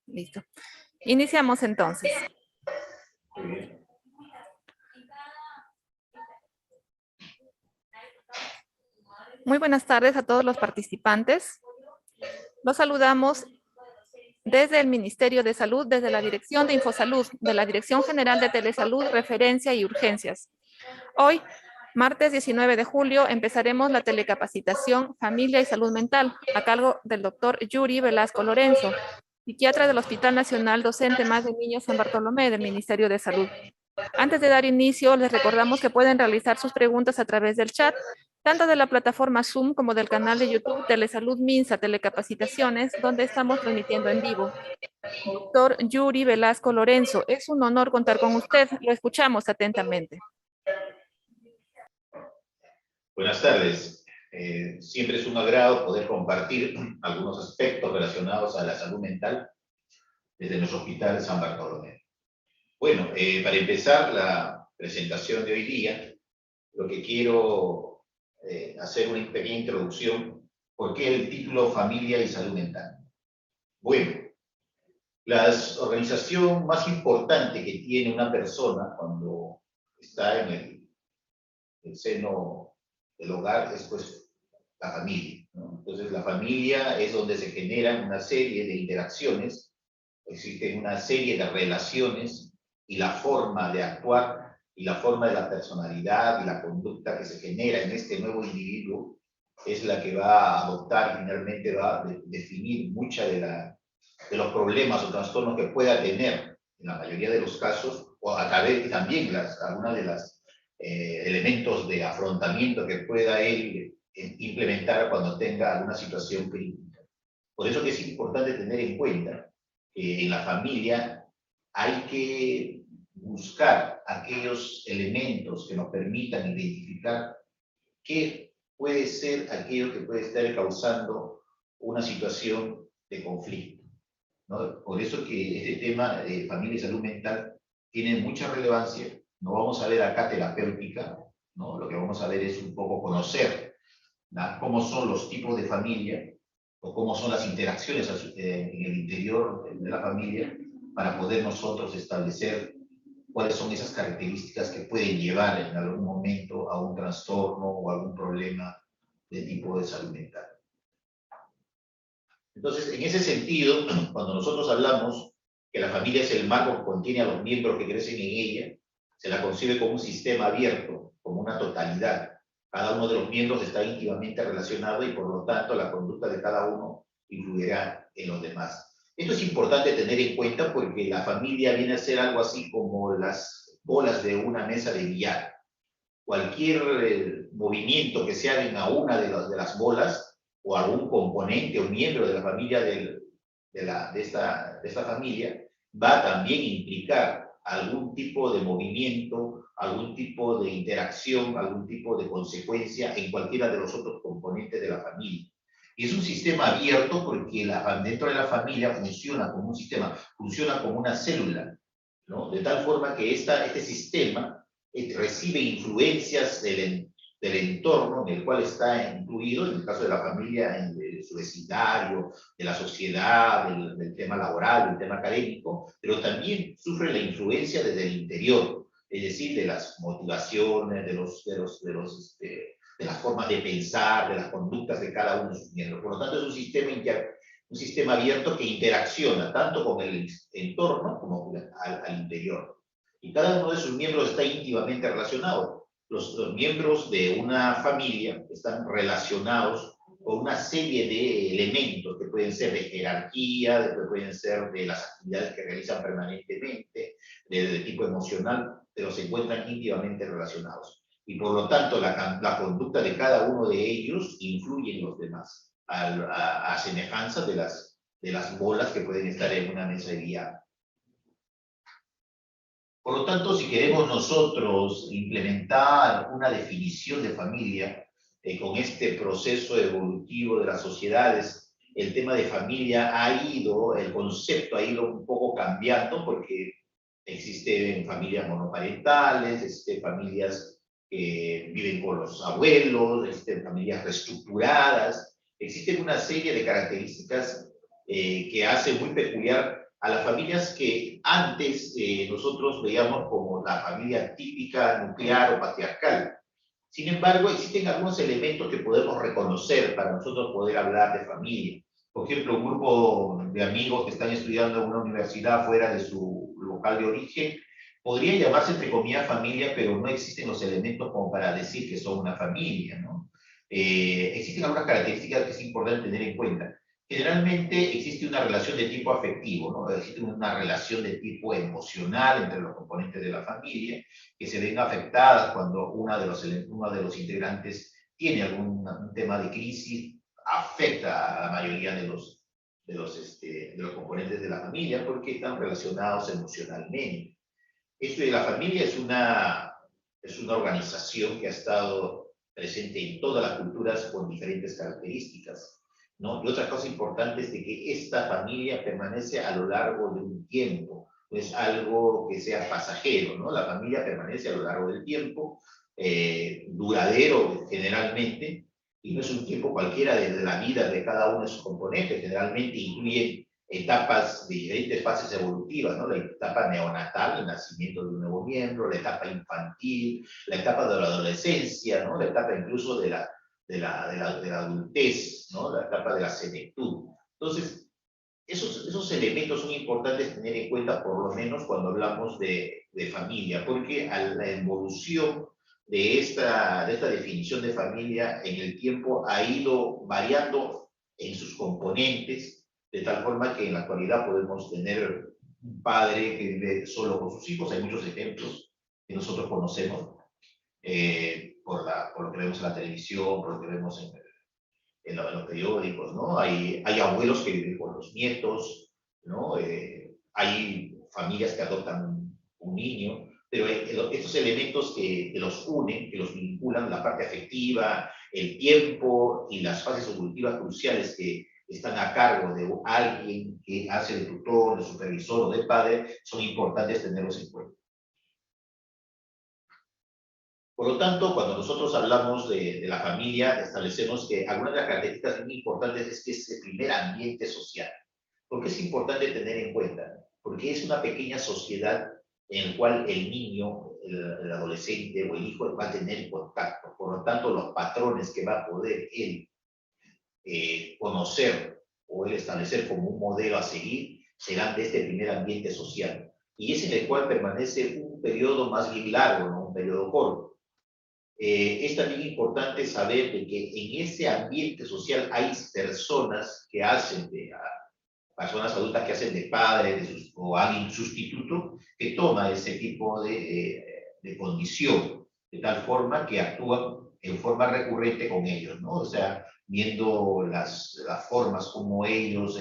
Listo. Iniciamos entonces. Muy buenas tardes a todos los participantes. Los saludamos desde el Ministerio de Salud, desde la Dirección de Infosalud, de la Dirección General de Telesalud, Referencia y Urgencias. Hoy, martes 19 de julio, empezaremos la telecapacitación Familia y Salud Mental, a cargo del doctor Yuri Velasco Lorenzo, psiquiatra del Hospital Nacional Docente Más de Niños San Bartolomé del Ministerio de Salud. Antes de dar inicio, les recordamos que pueden realizar sus preguntas a través del chat, tanto de la plataforma Zoom como del canal de YouTube Telesalud Minsa Telecapacitaciones, donde estamos transmitiendo en vivo. Doctor Yuri Velasco Lorenzo, es un honor contar con usted. Lo escuchamos atentamente. Buenas tardes. Siempre es un agrado poder compartir algunos aspectos relacionados a la salud mental desde nuestro Hospital de San Bartolomé. Bueno, para empezar la presentación de hoy día, lo que quiero hacer una pequeña introducción. ¿Por qué el título Familia y Salud Mental? Bueno, la organización más importante que tiene una persona cuando está en el seno del hogar es pues la familia, ¿no? Entonces la familia es donde se generan una serie de interacciones, existen una serie de relaciones y la forma de actuar y la forma de la personalidad y la conducta que se genera en este nuevo individuo es la que va a adoptar, finalmente va a definir mucha de los problemas o trastornos que pueda tener en la mayoría de los casos, o a través también algunas de las elementos de afrontamiento que pueda él implementar cuando tenga alguna situación crítica. Por eso que es importante tener en cuenta que en la familia hay que buscar aquellos elementos que nos permitan identificar qué puede ser aquello que puede estar causando una situación de conflicto, ¿no? Por eso que este tema de familia y salud mental tiene mucha relevancia. No vamos a ver acá terapéutica, ¿no? Lo que vamos a ver es un poco conocer, ¿no?, cómo son los tipos de familia o cómo son las interacciones en el interior de la familia para poder nosotros establecer cuáles son esas características que pueden llevar en algún momento a un trastorno o algún problema de tipo de salud mental. Entonces, en ese sentido, cuando nosotros hablamos que la familia es el marco que contiene a los miembros que crecen en ella, se la concibe como un sistema abierto, como una totalidad. Cada uno de los miembros está íntimamente relacionado y por lo tanto la conducta de cada uno influirá en los demás. Esto es importante tener en cuenta porque la familia viene a ser algo así como las bolas de una mesa de billar. Cualquier movimiento que se haga en una de las bolas o algún componente o miembro de la familia de esta familia va a también implicar algún tipo de movimiento, algún tipo de interacción, algún tipo de consecuencia en cualquiera de los otros componentes de la familia. Y es un sistema abierto porque dentro de la familia funciona como un sistema, funciona como una célula, ¿no? De tal forma que este sistema recibe influencias del entorno en el cual está incluido, en el caso de la familia, de su vecindario, de la sociedad, del tema laboral, del tema académico, pero también sufre la influencia desde el interior, es decir, de las motivaciones, de las formas de pensar, de las conductas de cada uno de sus miembros. Por lo tanto, es un sistema abierto que interacciona tanto con el entorno como al interior. Y cada uno de sus miembros está íntimamente relacionado. Los miembros de una familia están relacionados con una serie de elementos que pueden ser de jerarquía, que pueden ser de las actividades que realizan permanentemente, de tipo emocional, pero se encuentran íntimamente relacionados. Y por lo tanto, la conducta de cada uno de ellos influye en los demás, a semejanza de las bolas que pueden estar en una mesa de billar. Por lo tanto, si queremos nosotros implementar una definición de familia con este proceso evolutivo de las sociedades, el tema de familia el concepto ha ido un poco cambiando porque existen familias monoparentales, existen familias que viven con los abuelos, existen familias reestructuradas, existen una serie de características que hace muy peculiar a las familias que antes nosotros veíamos como la familia típica, nuclear o patriarcal. Sin embargo, existen algunos elementos que podemos reconocer para nosotros poder hablar de familia. Por ejemplo, un grupo de amigos que están estudiando en una universidad fuera de su local de origen, podría llamarse entre comillas familia, pero no existen los elementos como para decir que son una familia, ¿no? Existen algunas características que es importante tener en cuenta. Generalmente existe una relación de tipo afectivo, ¿no? Existe una relación de tipo emocional entre los componentes de la familia, que se ven afectadas cuando uno de los integrantes tiene algún un tema de crisis, afecta a la mayoría de los componentes de la familia porque están relacionados emocionalmente. Esto de la familia es una organización que ha estado presente en todas las culturas con diferentes características, ¿no? Y otra cosa importante es de que esta familia permanece a lo largo de un tiempo, no es algo que sea pasajero, ¿no? La familia permanece a lo largo del tiempo, duradero generalmente, y no es un tiempo cualquiera de la vida de cada uno de sus componentes, generalmente incluye etapas de diferentes fases evolutivas, ¿no? La etapa neonatal, el nacimiento de un nuevo miembro, la etapa infantil, la etapa de la adolescencia, ¿no? La etapa incluso de la adultez, ¿no? La etapa de la senectud. Entonces, esos elementos son importantes tener en cuenta, por lo menos cuando hablamos de familia, porque a la evolución de esta definición de familia en el tiempo ha ido variando en sus componentes, de tal forma que en la actualidad podemos tener un padre que vive solo con sus hijos. Hay muchos ejemplos que nosotros conocemos por lo que vemos en la televisión, por lo que vemos en los periódicos, ¿no? Hay abuelos que viven con los nietos, ¿no? Hay familias que adoptan un niño, pero estos elementos que los unen, que los vinculan, la parte afectiva, el tiempo y las fases evolutivas cruciales que están a cargo de alguien que hace de tutor, de supervisor o de padre, son importantes tenerlos en cuenta. Por lo tanto, cuando nosotros hablamos de la familia, establecemos que algunas de las características muy importantes es que es el primer ambiente social. ¿Por qué es importante tener en cuenta? Porque es una pequeña sociedad en la cual el niño, el adolescente o el hijo va a tener contacto. Por lo tanto, los patrones que va a poder él conocer o él establecer como un modelo a seguir serán de este primer ambiente social. Y es en el cual permanece un periodo más bien largo, no un periodo corto. Es también importante saber de que en ese ambiente social hay personas que hacen personas adultas que hacen de padre o alguien sustituto que toma ese tipo de condición, de tal forma que actúan en forma recurrente con ellos, ¿no? O sea, viendo las formas como ellos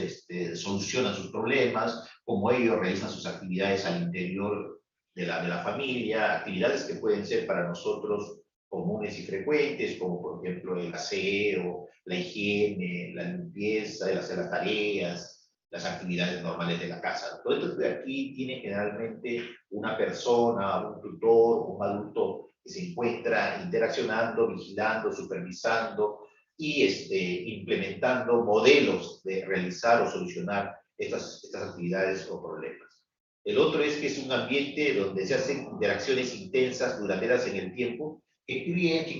solucionan sus problemas, cómo ellos realizan sus actividades al interior de la familia, actividades que pueden ser para nosotros comunes y frecuentes, como por ejemplo el aseo, la higiene, la limpieza, el hacer las tareas, las actividades normales de la casa. Todo esto de aquí tiene generalmente una persona, un tutor, un adulto que se encuentra interaccionando, vigilando, supervisando y implementando modelos de realizar o solucionar estas actividades o problemas. El otro es que es un ambiente donde se hacen interacciones intensas, duraderas en el tiempo, que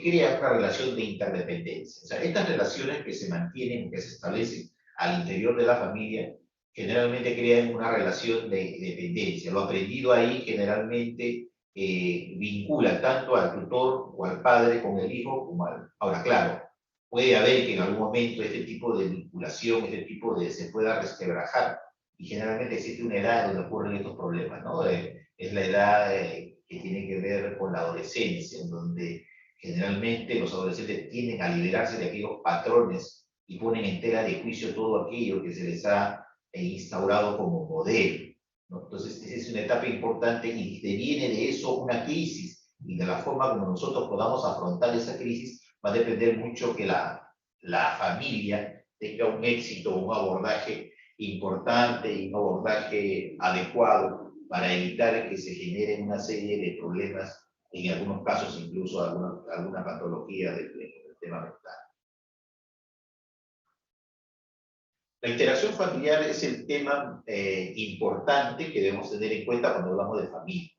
crea una relación de interdependencia. O sea, estas relaciones que se mantienen, que se establecen al interior de la familia, generalmente crean una relación de dependencia. Lo aprendido ahí generalmente vincula tanto al tutor o al padre con el hijo como al... Ahora, claro, puede haber que en algún momento este tipo de vinculación, este tipo de... se pueda resquebrajar. Y generalmente existe una edad donde ocurren estos problemas, ¿no? Es la edad que tiene que ver con la adolescencia, en donde generalmente los adolescentes tienden a liberarse de aquellos patrones y ponen en tela de juicio todo aquello que se les ha instaurado como modelo, ¿no? Entonces, esa es una etapa importante y deviene de eso una crisis, y de la forma como nosotros podamos afrontar esa crisis va a depender mucho que la familia tenga un éxito, un abordaje importante y un abordaje adecuado para evitar que se generen una serie de problemas, en algunos casos incluso alguna patología del tema mental. La interacción familiar es el tema importante que debemos tener en cuenta cuando hablamos de familia.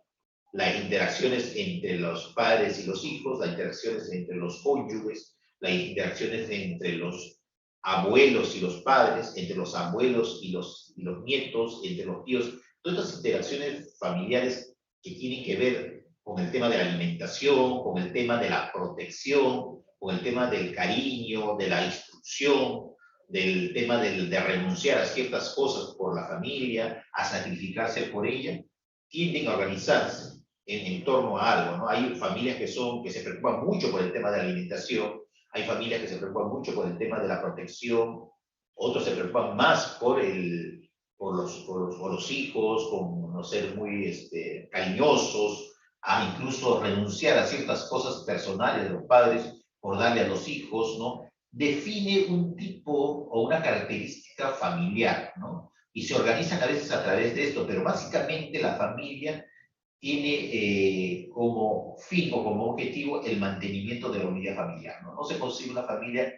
Las interacciones entre los padres y los hijos, las interacciones entre los cónyuges, las interacciones entre los abuelos y los padres, entre los abuelos y los nietos, entre los tíos, todas estas interacciones familiares que tienen que ver con el tema de la alimentación, con el tema de la protección, con el tema del cariño, de la instrucción, del tema de renunciar a ciertas cosas por la familia, a sacrificarse por ella, tienden a organizarse en torno a algo, ¿no? Hay familias que se preocupan mucho por el tema de la alimentación, hay familias que se preocupan mucho por el tema de la protección, otros se preocupan más por los hijos, con no ser muy cariñosos, a incluso renunciar a ciertas cosas personales de los padres por darle a los hijos, ¿no? Define un tipo o una característica familiar, ¿no? Y se organizan a veces a través de esto, pero básicamente la familia tiene como fin o como objetivo el mantenimiento de la unidad familiar, ¿no? No se consigue una familia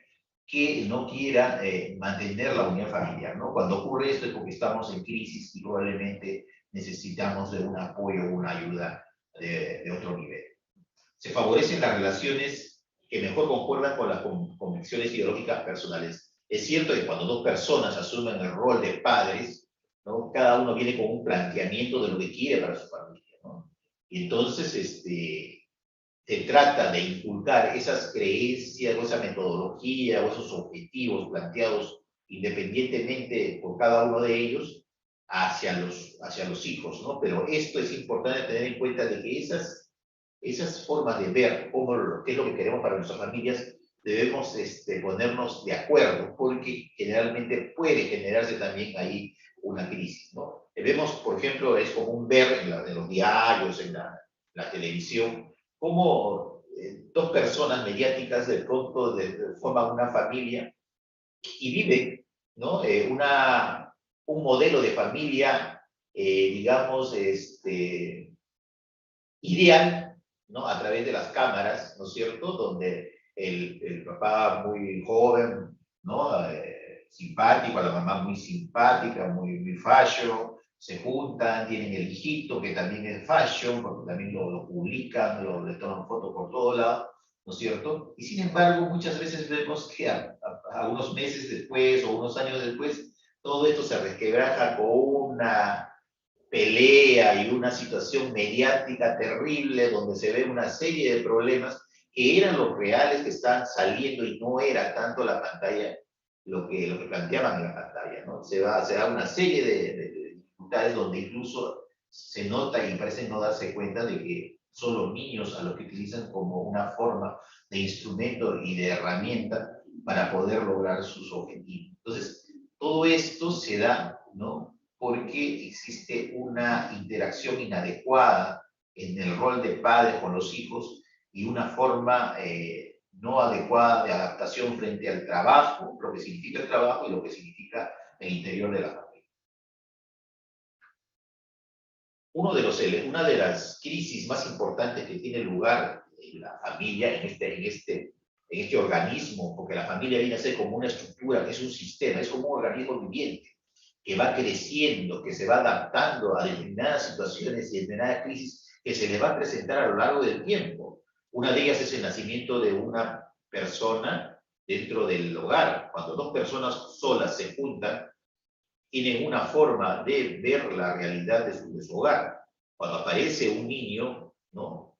que no quiera mantener la unidad familiar, ¿no? Cuando ocurre esto es porque estamos en crisis y probablemente necesitamos de un apoyo o una ayuda de otro nivel. Se favorecen las relaciones que mejor concuerdan con las convicciones ideológicas personales. Es cierto que cuando dos personas asumen el rol de padres, ¿no? Cada uno viene con un planteamiento de lo que quiere para su familia, ¿no? Y entonces se trata de inculcar esas creencias o esa metodología o esos objetivos planteados independientemente por cada uno de ellos hacia los hijos, ¿no? Pero esto es importante tener en cuenta de que esas formas de ver qué es lo que queremos para nuestras familias, debemos ponernos de acuerdo, porque generalmente puede generarse también ahí una crisis, ¿no? Vemos, por ejemplo, es común ver en los diarios, en la televisión, cómo dos personas mediáticas de pronto forman una familia y viven, ¿no? Un modelo de familia, digamos, ideal, ¿no? A través de las cámaras, ¿no es cierto? Donde el papá muy joven, ¿no? Simpático, la mamá muy simpática, muy fashion, se juntan, tienen el hijito que también es fashion, porque también lo publican, le toman fotos por todos lados, ¿no es cierto? Y sin embargo, muchas veces vemos que a unos meses después o unos años después, todo esto se resquebraja con una pelea y una situación mediática terrible donde se ve una serie de problemas que eran los reales que estaban saliendo y no era tanto la pantalla lo que planteaban en la pantalla, ¿no? Se da una serie de dificultades donde incluso se nota y parece no darse cuenta de que son los niños a los que utilizan como una forma de instrumento y de herramienta para poder lograr sus objetivos. Entonces, todo esto se da, ¿no? Porque existe una interacción inadecuada en el rol de padre con los hijos y una forma no adecuada de adaptación frente al trabajo, lo que significa el trabajo y lo que significa el interior de la familia. Una de las crisis más importantes que tiene lugar en la familia, en este organismo, porque la familia viene a ser como una estructura, es un sistema, es como un organismo viviente que va creciendo, que se va adaptando a determinadas situaciones y determinadas crisis que se le va a presentar a lo largo del tiempo. Una de ellas es el nacimiento de una persona dentro del hogar. Cuando dos personas solas se juntan, tienen una forma de ver la realidad de su hogar. Cuando aparece un niño, ¿no?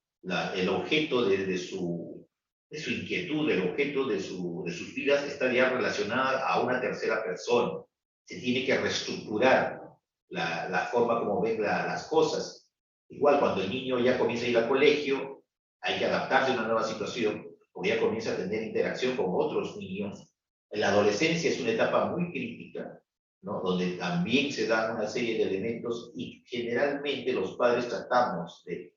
El objeto de su inquietud, el objeto de sus vidas está ya relacionada a una tercera persona. Se tiene que reestructurar la forma como ven las cosas. Igual cuando el niño ya comienza a ir al colegio, hay que adaptarse a una nueva situación, porque ya comienza a tener interacción con otros niños. La adolescencia es una etapa muy crítica, ¿no? Donde también se dan una serie de elementos y generalmente los padres tratamos de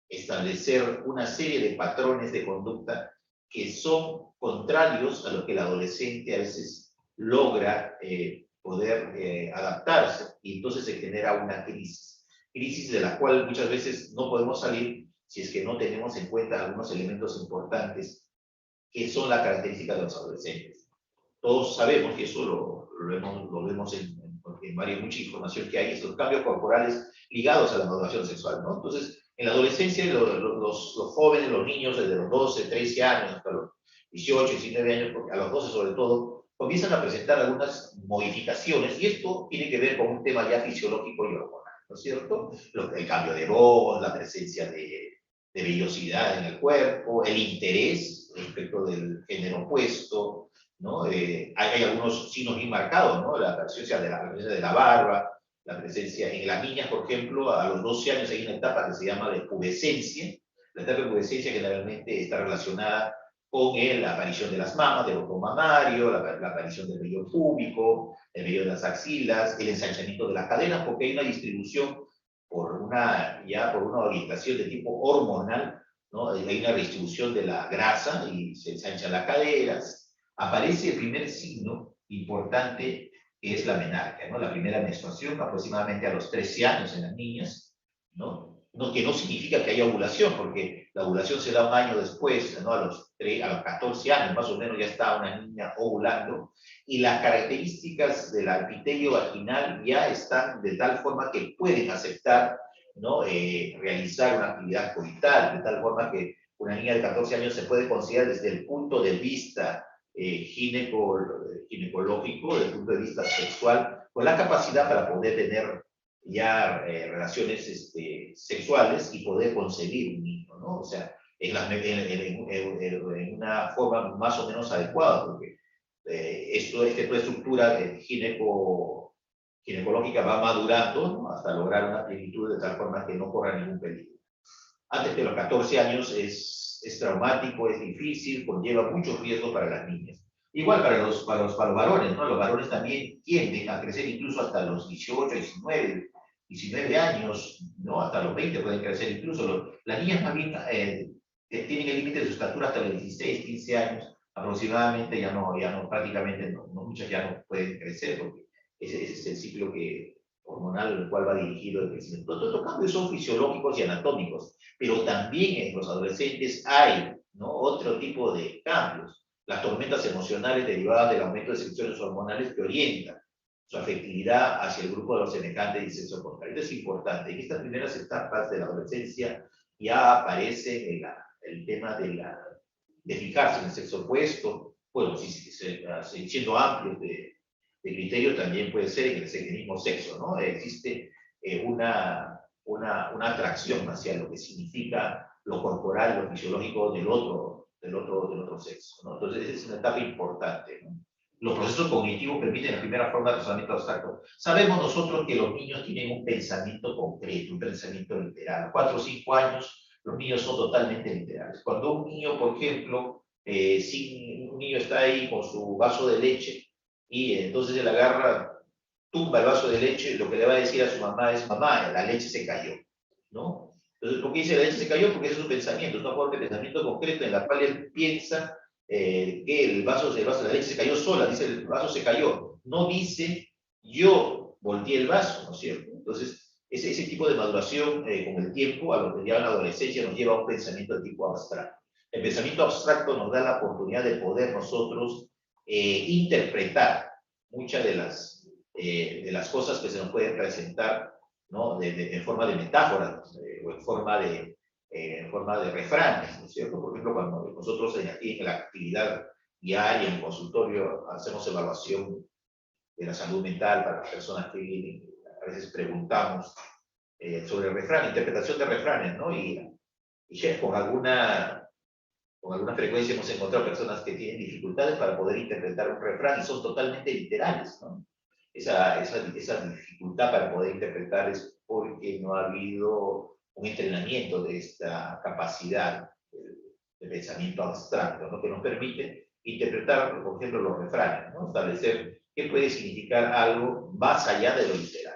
establecer una serie de patrones de conducta que son contrarios a lo que el adolescente a veces logra poder adaptarse y entonces se genera una crisis de la cual muchas veces no podemos salir si es que no tenemos en cuenta algunos elementos importantes que son la característica de los adolescentes. Todos sabemos, y eso lo lo vemos en mucha información que hay, es los cambios corporales ligados a la maduración sexual, ¿no? Entonces, en la adolescencia, los jóvenes, los niños, desde los 12, 13 años hasta los 18, 19 años, porque a los 12 sobre todo, comienzan a presentar algunas modificaciones, y esto tiene que ver con un tema ya fisiológico y hormonal, ¿no es cierto? El cambio de voz, la presencia de vellosidad en el cuerpo, el interés respecto del género opuesto, ¿no? Hay algunos signos bien marcados, ¿no? La presencia de la barba, la presencia en las niñas, por ejemplo, a los 12 años hay una etapa que se llama de pubescencia. La etapa de pubescencia generalmente está relacionada con la aparición de las mamas, del otro mamario, la aparición del vello púbico, el vello de las axilas, el ensanchamiento de las caderas, porque hay una distribución por una orientación de tipo hormonal, ¿no? Hay una distribución de la grasa y se ensanchan las caderas. Aparece el primer signo importante, que es la menarquia, ¿no? La primera menstruación, aproximadamente a los 13 años en las niñas, ¿no? Que no significa que haya ovulación, porque la ovulación se da un año después, ¿no? A los 14 años más o menos ya está una niña ovulando, y las características del epitelio vaginal ya están de tal forma que pueden aceptar, ¿no? Realizar una actividad coital, de tal forma que una niña de 14 años se puede considerar desde el punto de vista ginecológico, desde el punto de vista sexual, con la capacidad para poder tener ya relaciones sexuales y poder concebir un niño, ¿no? O sea, en una forma más o menos adecuada, porque toda estructura ginecológica va madurando, ¿no? Hasta lograr una plenitud de tal forma que no corra ningún peligro. Antes de los 14 años es traumático, es difícil, conlleva muchos riesgos para las niñas. Igual para los varones, ¿no? Los varones también tienden a crecer incluso hasta los 18, 19 años, ¿no? Hasta los 20 pueden crecer incluso. Las niñas más bien tienen el límite de su estatura hasta los 16, 15 años aproximadamente, prácticamente muchas ya no pueden crecer, porque ese es el ciclo hormonal en el cual va dirigido el crecimiento. Todos estos cambios son fisiológicos y anatómicos, pero también en los adolescentes hay, ¿no? Otro tipo de cambios. Las tormentas emocionales derivadas del aumento de secreciones hormonales que orientan su afectividad hacia el grupo de los semejantes y sexo contrario. Esto es importante. En estas primeras etapas de la adolescencia ya aparece el tema de fijarse en el sexo opuesto. Bueno, siendo amplios de criterio, también puede ser en el mismo sexo, ¿no? Existe una atracción hacia lo que significa lo corporal, lo fisiológico del otro sexo, ¿no? Entonces, esa es una etapa importante, ¿no? Los procesos cognitivos permiten la primera forma de razonamiento abstracto. Sabemos nosotros que los niños tienen un pensamiento concreto, un pensamiento literal. A 4 o 5 años, los niños son totalmente literales. Cuando un niño, por ejemplo, un niño está ahí con su vaso de leche y entonces él agarra, tumba el vaso de leche, lo que le va a decir a su mamá es: mamá, la leche se cayó, ¿no? Entonces, ¿por qué dice la leche se cayó? Porque ese es su pensamiento, es una forma de pensamiento concreto en la cual él piensa que la leche se cayó sola, dice el vaso se cayó, no dice yo volteé el vaso, ¿no es cierto? Entonces, ese tipo de maduración con el tiempo, a lo que ya en la adolescencia, nos lleva a un pensamiento de tipo abstracto. El pensamiento abstracto nos da la oportunidad de poder nosotros interpretar muchas de las cosas que se nos pueden presentar, ¿no? En forma de metáforas o en forma de refranes, ¿no es cierto? Por ejemplo, cuando nosotros aquí en la actividad diaria, en el consultorio, hacemos evaluación de la salud mental para las personas que vienen, a veces preguntamos sobre refranes, interpretación de refranes, ¿no? Y con alguna frecuencia hemos encontrado personas que tienen dificultades para poder interpretar un refrán y son totalmente literales, ¿no? Esa dificultad para poder interpretar es porque no ha habido un entrenamiento de esta capacidad de pensamiento abstracto, ¿no? Que nos permite interpretar, por ejemplo, los refranes, ¿no? Establecer qué puede significar algo más allá de lo literal.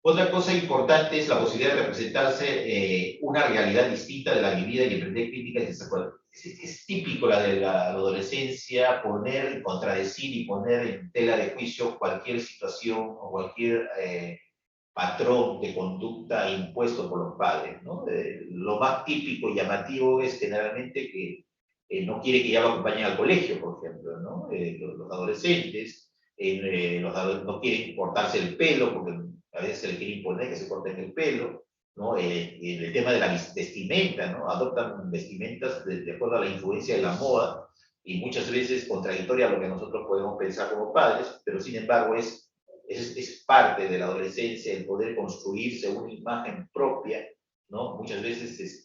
Otra cosa importante es la posibilidad de representarse una realidad distinta de la vivida y emprender críticas y desacuerdos. Es típico la de la adolescencia contradecir y poner en tela de juicio cualquier situación o cualquier patrón de conducta impuesto por los padres, ¿no? Lo más típico y llamativo es generalmente que no quiere que ya lo acompañen al colegio, por ejemplo, ¿no? Los adolescentes no quieren cortarse el pelo, porque a veces se les quiere imponer que se corten el pelo, ¿no? En el tema de la vestimenta, ¿no? Adoptan vestimentas de acuerdo a la influencia de la moda, y muchas veces contradictoria a lo que nosotros podemos pensar como padres, pero sin embargo es parte de la adolescencia el poder construirse una imagen propia, ¿no? Muchas veces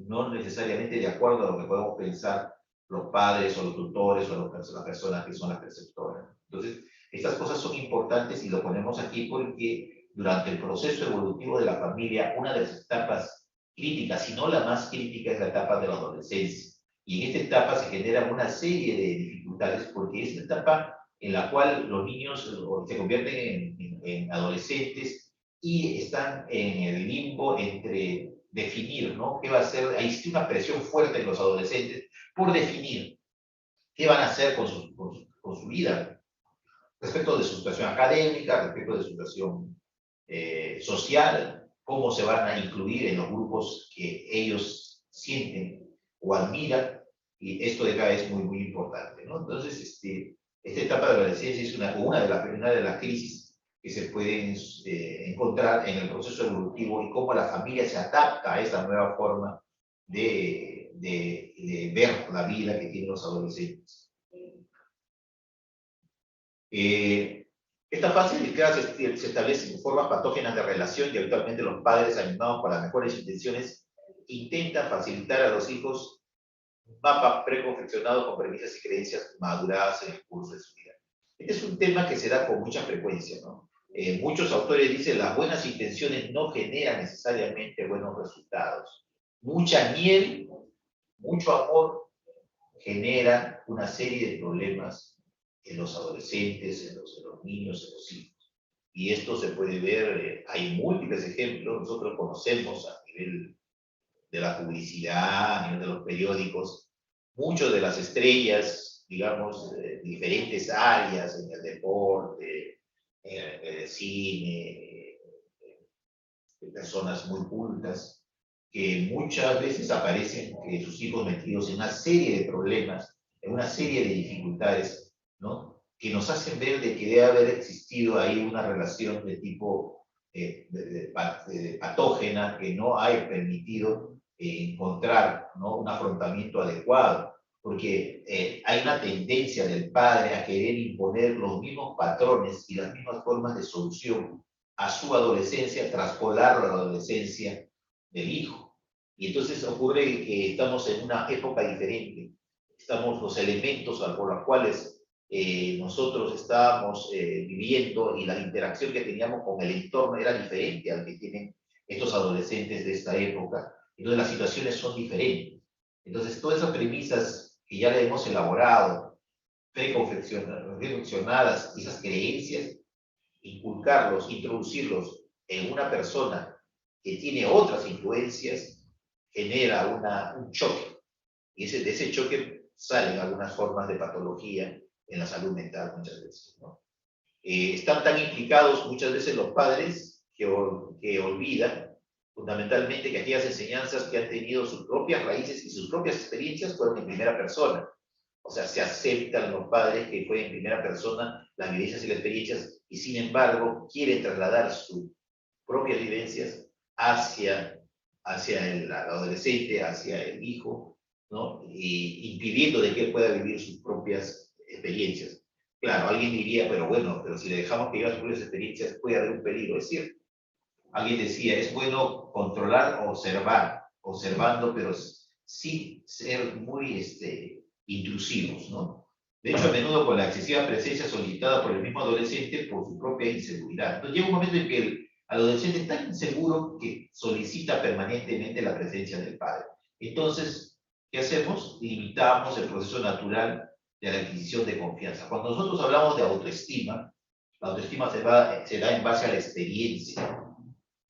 no necesariamente de acuerdo a lo que podemos pensar los padres o los tutores o las personas que son las preceptoras. Entonces, estas cosas son importantes y lo ponemos aquí porque durante el proceso evolutivo de la familia, una de las etapas críticas, si no la más crítica, es la etapa de la adolescencia. Y en esta etapa se generan una serie de dificultades porque es la etapa en la cual los niños se convierten en adolescentes y están en el limbo entre definir, ¿no? ¿Qué va a hacer? Ahí existe una presión fuerte en los adolescentes por definir qué van a hacer con su vida respecto de su situación académica, respecto de su situación social, cómo se van a incluir en los grupos que ellos sienten o admiran, y esto de acá es muy, muy importante, ¿no? Entonces, esta etapa de la adolescencia es una de las crisis que se pueden encontrar en el proceso evolutivo y cómo la familia se adapta a esta nueva forma de ver la vida que tienen los adolescentes. Esta fase delicada se establece en formas patógenas de relación y habitualmente los padres, animados por las mejores intenciones, intentan facilitar a los hijos un mapa preconfeccionado con premisas y creencias maduradas en el curso de su vida. Este es un tema que se da con mucha frecuencia, ¿no? Muchos autores dicen las buenas intenciones no generan necesariamente buenos resultados. Mucha miel, mucho amor genera una serie de problemas en los adolescentes, en los niños, en los hijos. Y esto se puede ver, hay múltiples ejemplos, nosotros conocemos a nivel de la publicidad, a nivel de los periódicos, muchas de las estrellas, digamos, de diferentes áreas, en el deporte, en el cine, personas muy cultas, que muchas veces aparecen sus hijos metidos en una serie de problemas, en una serie de dificultades, ¿no? Que nos hacen ver de que debe haber existido ahí una relación de tipo patógena que no ha permitido encontrar, ¿no? Un afrontamiento adecuado, porque hay una tendencia del padre a querer imponer los mismos patrones y las mismas formas de solución a su adolescencia, traspolarlo a la adolescencia del hijo. Y entonces ocurre que estamos en una época diferente. Estamos los elementos por los cuales nosotros estábamos viviendo y la interacción que teníamos con el entorno era diferente al que tienen estos adolescentes de esta época. Entonces las situaciones son diferentes. Entonces todas esas premisas que ya le hemos elaborado, preconfeccionadas, esas creencias, inculcarlos, introducirlos en una persona que tiene otras influencias, genera un choque. Y de ese choque salen algunas formas de patología en la salud mental muchas veces, ¿no? Están tan implicados muchas veces los padres que olvidan fundamentalmente que aquellas enseñanzas que han tenido sus propias raíces y sus propias experiencias fueron en primera persona. O sea, se aceptan los padres que fue en primera persona las vivencias y las experiencias y sin embargo quieren trasladar sus propias vivencias hacia el adolescente, hacia el hijo, ¿no? Y impidiendo de que él pueda vivir sus propias experiencias. Claro, alguien diría, pero si le dejamos que viva sus propias experiencias puede haber un peligro. Es cierto. Alguien decía, es bueno controlar o observar, observando, pero sin ser muy intrusivos, ¿no? De hecho, a menudo con la excesiva presencia solicitada por el mismo adolescente por su propia inseguridad. Entonces llega un momento en que el adolescente es tan inseguro que solicita permanentemente la presencia del padre. Entonces, ¿qué hacemos? Limitamos el proceso natural de la adquisición de confianza. Cuando nosotros hablamos de autoestima, la autoestima se da en base a la experiencia,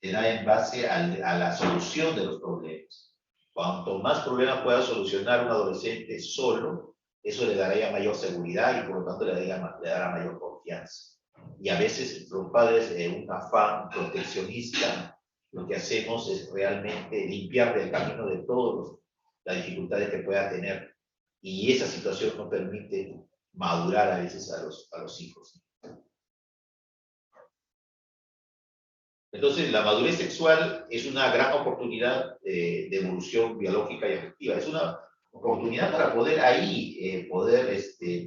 se da en base a la solución de los problemas. Cuanto más problemas pueda solucionar un adolescente solo, eso le dará mayor seguridad y por lo tanto le dará mayor confianza. Y a veces los padres, un afán proteccionista, lo que hacemos es realmente limpiar del camino de todos las dificultades que pueda tener. Y esa situación no permite madurar a veces a los hijos. Entonces, la madurez sexual es una gran oportunidad de evolución biológica y afectiva. Es una oportunidad para poder ahí,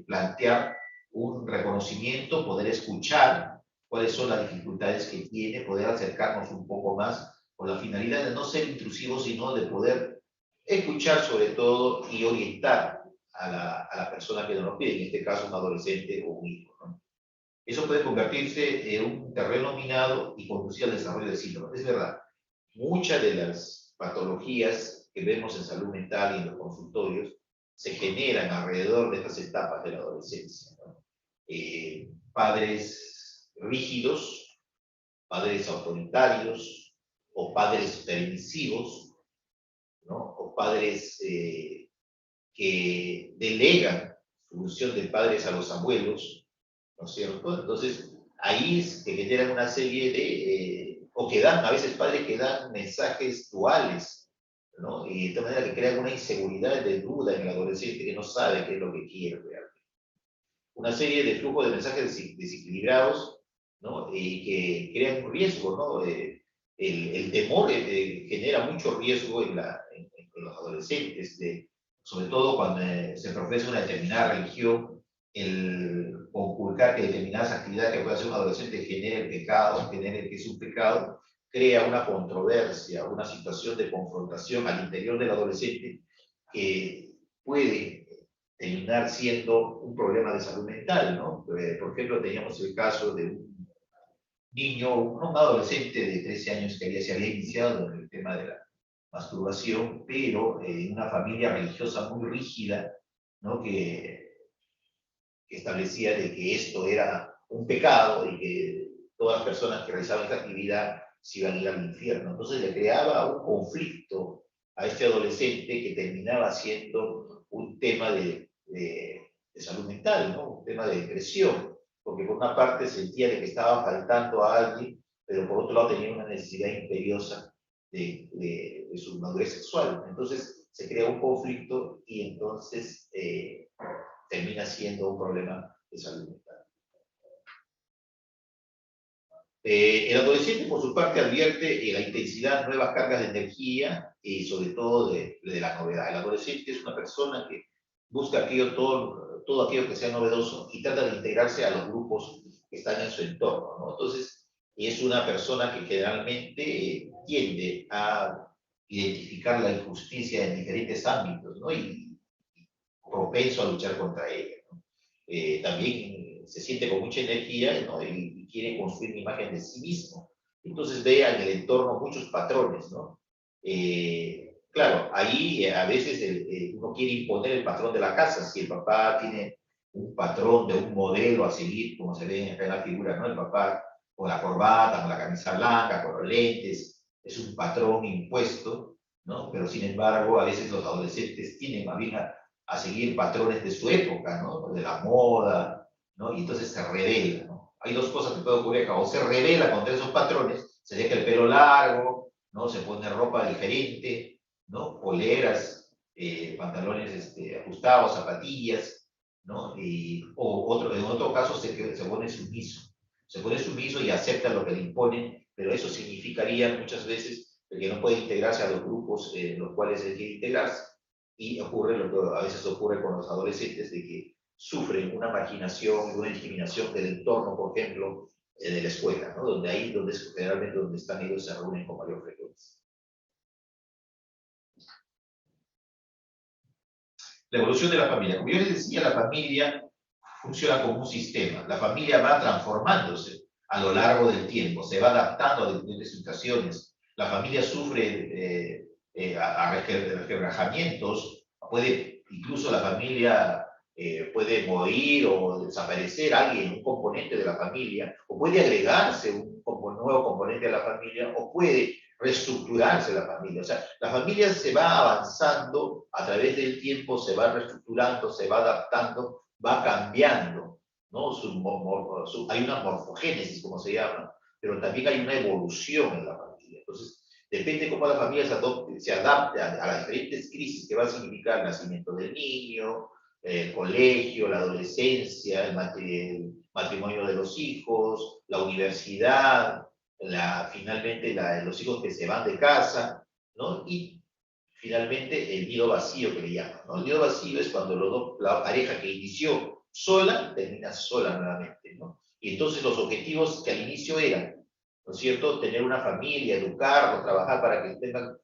plantear un reconocimiento, poder escuchar cuáles son las dificultades que tiene, poder acercarnos un poco más con la finalidad de no ser intrusivos, sino de poder escuchar sobre todo y orientar a la persona que nos pide, en este caso un adolescente o un hijo, ¿no? Eso puede convertirse en un terreno minado y conducir al desarrollo de síntomas. Es verdad, muchas de las patologías que vemos en salud mental y en los consultorios se generan alrededor de estas etapas de la adolescencia, ¿no? Padres rígidos, padres autoritarios o padres permisivos, ¿no? O padres que delegan su función de padres a los abuelos, ¿no es cierto? Entonces, ahí es que generan una serie de, o que dan, a veces padres que dan mensajes duales, ¿no? Y de tal manera que crean una inseguridad de duda en el adolescente que no sabe qué es lo que quiere realmente. Una serie de flujos de mensajes desequilibrados, ¿no? Y que crean un riesgo, ¿no? El temor genera mucho riesgo en los adolescentes, sobre todo cuando se profesa una determinada religión, el conculcar que determinadas actividades que puede hacer un adolescente genere pecado, genere que es un pecado, crea una controversia, una situación de confrontación al interior del adolescente que puede terminar siendo un problema de salud mental, ¿no? Por ejemplo, teníamos el caso de un niño, un adolescente de 13 años que se había iniciado en el tema de la masturbación, pero en una familia religiosa muy rígida, ¿no? Que establecía de que esto era un pecado y que todas las personas que realizaban esta actividad se iban a ir al infierno. Entonces le creaba un conflicto a este adolescente que terminaba siendo un tema de salud mental, ¿no? Un tema de depresión, porque por una parte sentía de que estaba faltando a alguien, pero por otro lado tenía una necesidad imperiosa de su madurez sexual. Entonces se crea un conflicto y entonces termina siendo un problema de salud mental. El adolescente, por su parte, advierte la intensidad, nuevas cargas de energía y sobre todo de la novedad. El adolescente es una persona que busca todo aquello que sea novedoso y trata de integrarse a los grupos que están en su entorno, ¿no? Entonces, es una persona que generalmente tiende a identificar la injusticia en diferentes ámbitos, ¿no? Y propenso a luchar contra ella, ¿no? También se siente con mucha energía, ¿no? Y quiere construir una imagen de sí mismo. Entonces ve en el entorno muchos patrones, ¿no? Claro, ahí a veces uno quiere imponer el patrón de la casa. Si el papá tiene un patrón de un modelo a seguir, como se ve en la figura, ¿no? El papá con la corbata, con la camisa blanca, con los lentes, es un patrón impuesto, ¿no? Pero sin embargo, a veces los adolescentes tienen más bien a seguir patrones de su época, ¿no? De la moda, ¿no? Y entonces se revela, ¿no? Hay dos cosas que pueden ocurrir acá: o se revela contra esos patrones, se deja el pelo largo, ¿no? Se pone ropa diferente, ¿no? Poleras, pantalones ajustados, zapatillas, ¿no? En otro caso se pone sumiso. Se pone sumiso y acepta lo que le imponen, pero eso significaría muchas veces que no puede integrarse a los grupos en los cuales él quiere integrarse. Y ocurre lo que a veces ocurre con los adolescentes, de que sufren una marginación y una discriminación del entorno, por ejemplo, de la escuela, ¿no? Donde es generalmente donde están ellos, se reúnen con mayor frecuencia. La evolución de la familia. Como yo les decía, la familia funciona como un sistema. La familia va transformándose a lo largo del tiempo, se va adaptando a diferentes situaciones. La familia sufre a resquebrajamientos, incluso la familia puede morir o desaparecer alguien, un componente de la familia, o puede agregarse un nuevo componente de la familia, o puede reestructurarse la familia. O sea, la familia se va avanzando a través del tiempo, se va reestructurando, se va adaptando, va cambiando, ¿no? Hay una morfogénesis, como se llama, pero también hay una evolución en la familia. Entonces, depende cómo la familia se adapte a las diferentes crisis que va a significar el nacimiento del niño, el colegio, la adolescencia, el matrimonio de los hijos, la universidad, finalmente los hijos que se van de casa, ¿no? Y finalmente el nido vacío que le llaman, ¿no? El nido vacío es cuando la pareja que inició sola termina sola nuevamente, ¿no? Y entonces los objetivos que al inicio eran, ¿no es cierto?, tener una familia, educarlos, trabajar para que tengan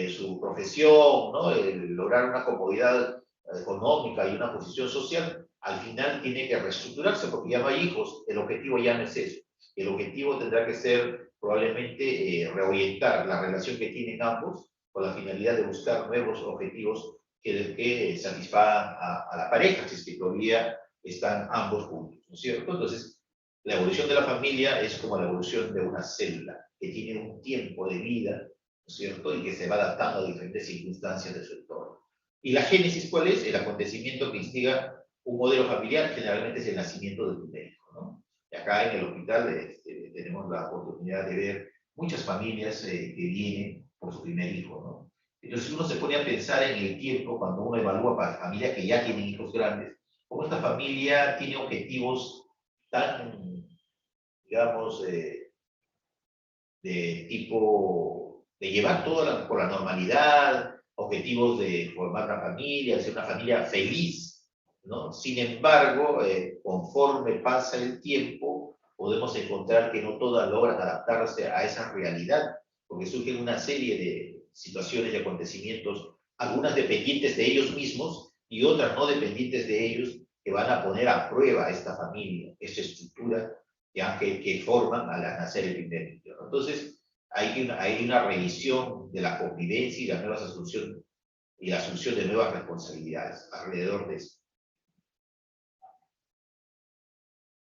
su profesión, ¿no?, lograr una comodidad económica y una posición social, al final tiene que reestructurarse porque ya no hay hijos, el objetivo ya no es eso. El objetivo tendrá que ser probablemente reorientar la relación que tienen ambos con la finalidad de buscar nuevos objetivos que satisfagan a la pareja, si es que todavía están ambos juntos, ¿no es cierto? Entonces, la evolución de la familia es como la evolución de una célula, que tiene un tiempo de vida, ¿no es cierto? Y que se va adaptando a diferentes circunstancias de su entorno. ¿Y la génesis cuál es? El acontecimiento que instiga un modelo familiar, generalmente es el nacimiento de tu hijo, ¿no? Y acá en el hospital tenemos la oportunidad de ver muchas familias que vienen por su primer hijo, ¿no? Entonces uno se pone a pensar en el tiempo cuando uno evalúa para familias que ya tienen hijos grandes, cómo esta familia tiene objetivos tan, digamos, de tipo, de llevar todo por la normalidad, objetivos de formar una familia, de ser una familia feliz, ¿no? Sin embargo, conforme pasa el tiempo, podemos encontrar que no todas logran adaptarse a esa realidad, porque surgen una serie de situaciones y acontecimientos, algunas dependientes de ellos mismos y otras no dependientes de ellos, que van a poner a prueba esta familia, esta estructura que forman al nacer el primer niño, ¿no? Entonces, hay una revisión de la convivencia y la asunción de nuevas responsabilidades alrededor de eso.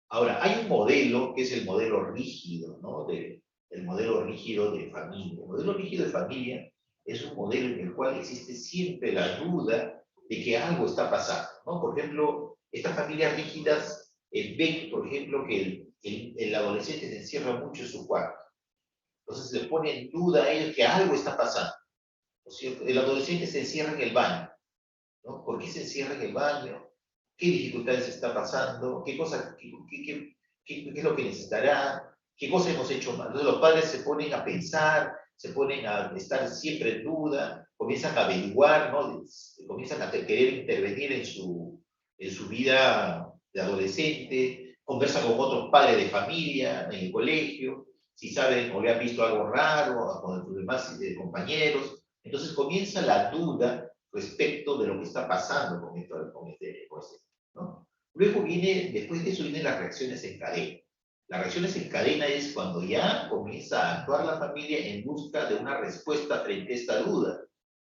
Ahora, hay un modelo que es el modelo rígido, ¿no? El modelo rígido de familia. El modelo rígido de familia es un modelo en el cual existe siempre la duda de que algo está pasando, ¿no? Por ejemplo, estas familias rígidas ven, por ejemplo, que el adolescente se encierra mucho en su cuarto. Entonces le pone en duda a ellos que algo está pasando, ¿no es cierto? El adolescente se encierra en el baño, ¿no? ¿Por qué se encierra en el baño? ¿Qué dificultades está pasando? ¿Qué cosa, qué es lo que necesitará? ¿Qué cosas hemos hecho mal? Entonces los padres se ponen a pensar, se ponen a estar siempre en duda, comienzan a averiguar, ¿no? Comienzan a querer intervenir en su vida de adolescente, conversan con otros padres de familia en el colegio, si saben o le han visto algo raro con sus demás compañeros. Entonces comienza la duda respecto de lo que está pasando con este, ¿no? Luego después de eso vienen las reacciones en cadena. Las reacciones en cadena es cuando ya comienza a actuar la familia en busca de una respuesta frente a esta duda.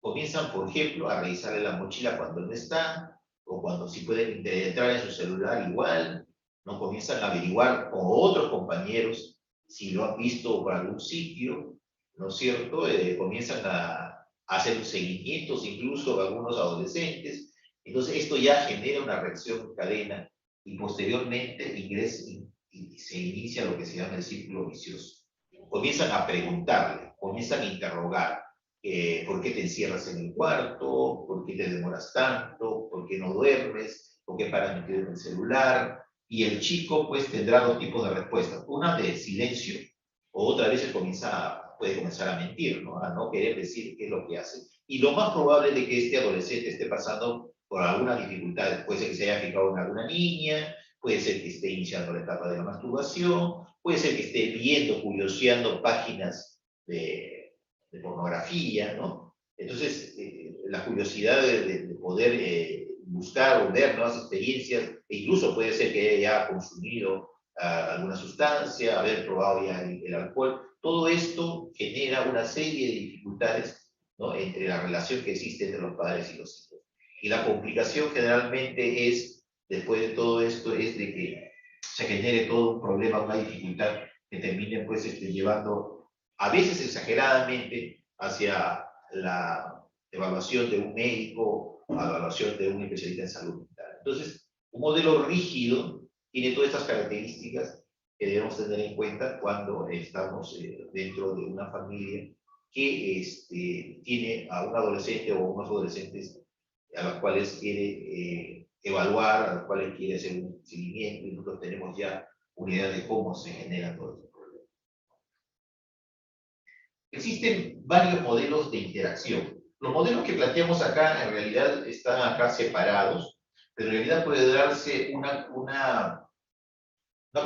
Comienzan, por ejemplo, a revisarle la mochila cuando no está, o cuando sí pueden entrar en su celular igual, ¿no? Comienzan a averiguar con otros compañeros si lo han visto por algún sitio, ¿no es cierto? Comienzan a hacer seguimientos incluso de algunos adolescentes. Entonces esto ya genera una reacción en cadena y posteriormente y se inicia lo que se llama el círculo vicioso. Comienzan a preguntarle, comienzan a interrogar. ¿Por qué te encierras en el cuarto? ¿Por qué te demoras tanto? ¿Por qué no duermes? ¿Por qué paras metido en el celular? Y el chico pues tendrá dos tipos de respuestas. Una de silencio, o otra vez puede comenzar a mentir, ¿no? A no querer decir qué es lo que hace. Y lo más probable es de que este adolescente esté pasando por alguna dificultad. Puede ser que se haya fijado en alguna niña, puede ser que esté iniciando la etapa de la masturbación, puede ser que esté viendo, curioseando páginas de pornografía, ¿no? Entonces, la curiosidad de poder buscar o ver nuevas experiencias, e incluso puede ser que haya consumido alguna sustancia, haber probado ya el alcohol, todo esto genera una serie de dificultades, ¿no? Entre la relación que existe entre los padres y los hijos. Y la complicación generalmente es, después de todo esto, es de que se genere todo un problema, una dificultad que termine pues llevando a veces exageradamente hacia la evaluación de un médico, a la evaluación de un especialista en salud mental. Entonces, un modelo rígido tiene todas estas características que debemos tener en cuenta cuando estamos dentro de una familia que tiene a un adolescente o unos adolescentes a los cuales quiere evaluar, a los cuales quiere hacer un seguimiento, y nosotros tenemos ya una idea de cómo se genera todo esto. Existen varios modelos de interacción. Los modelos que planteamos acá en realidad están acá separados, pero en realidad puede darse una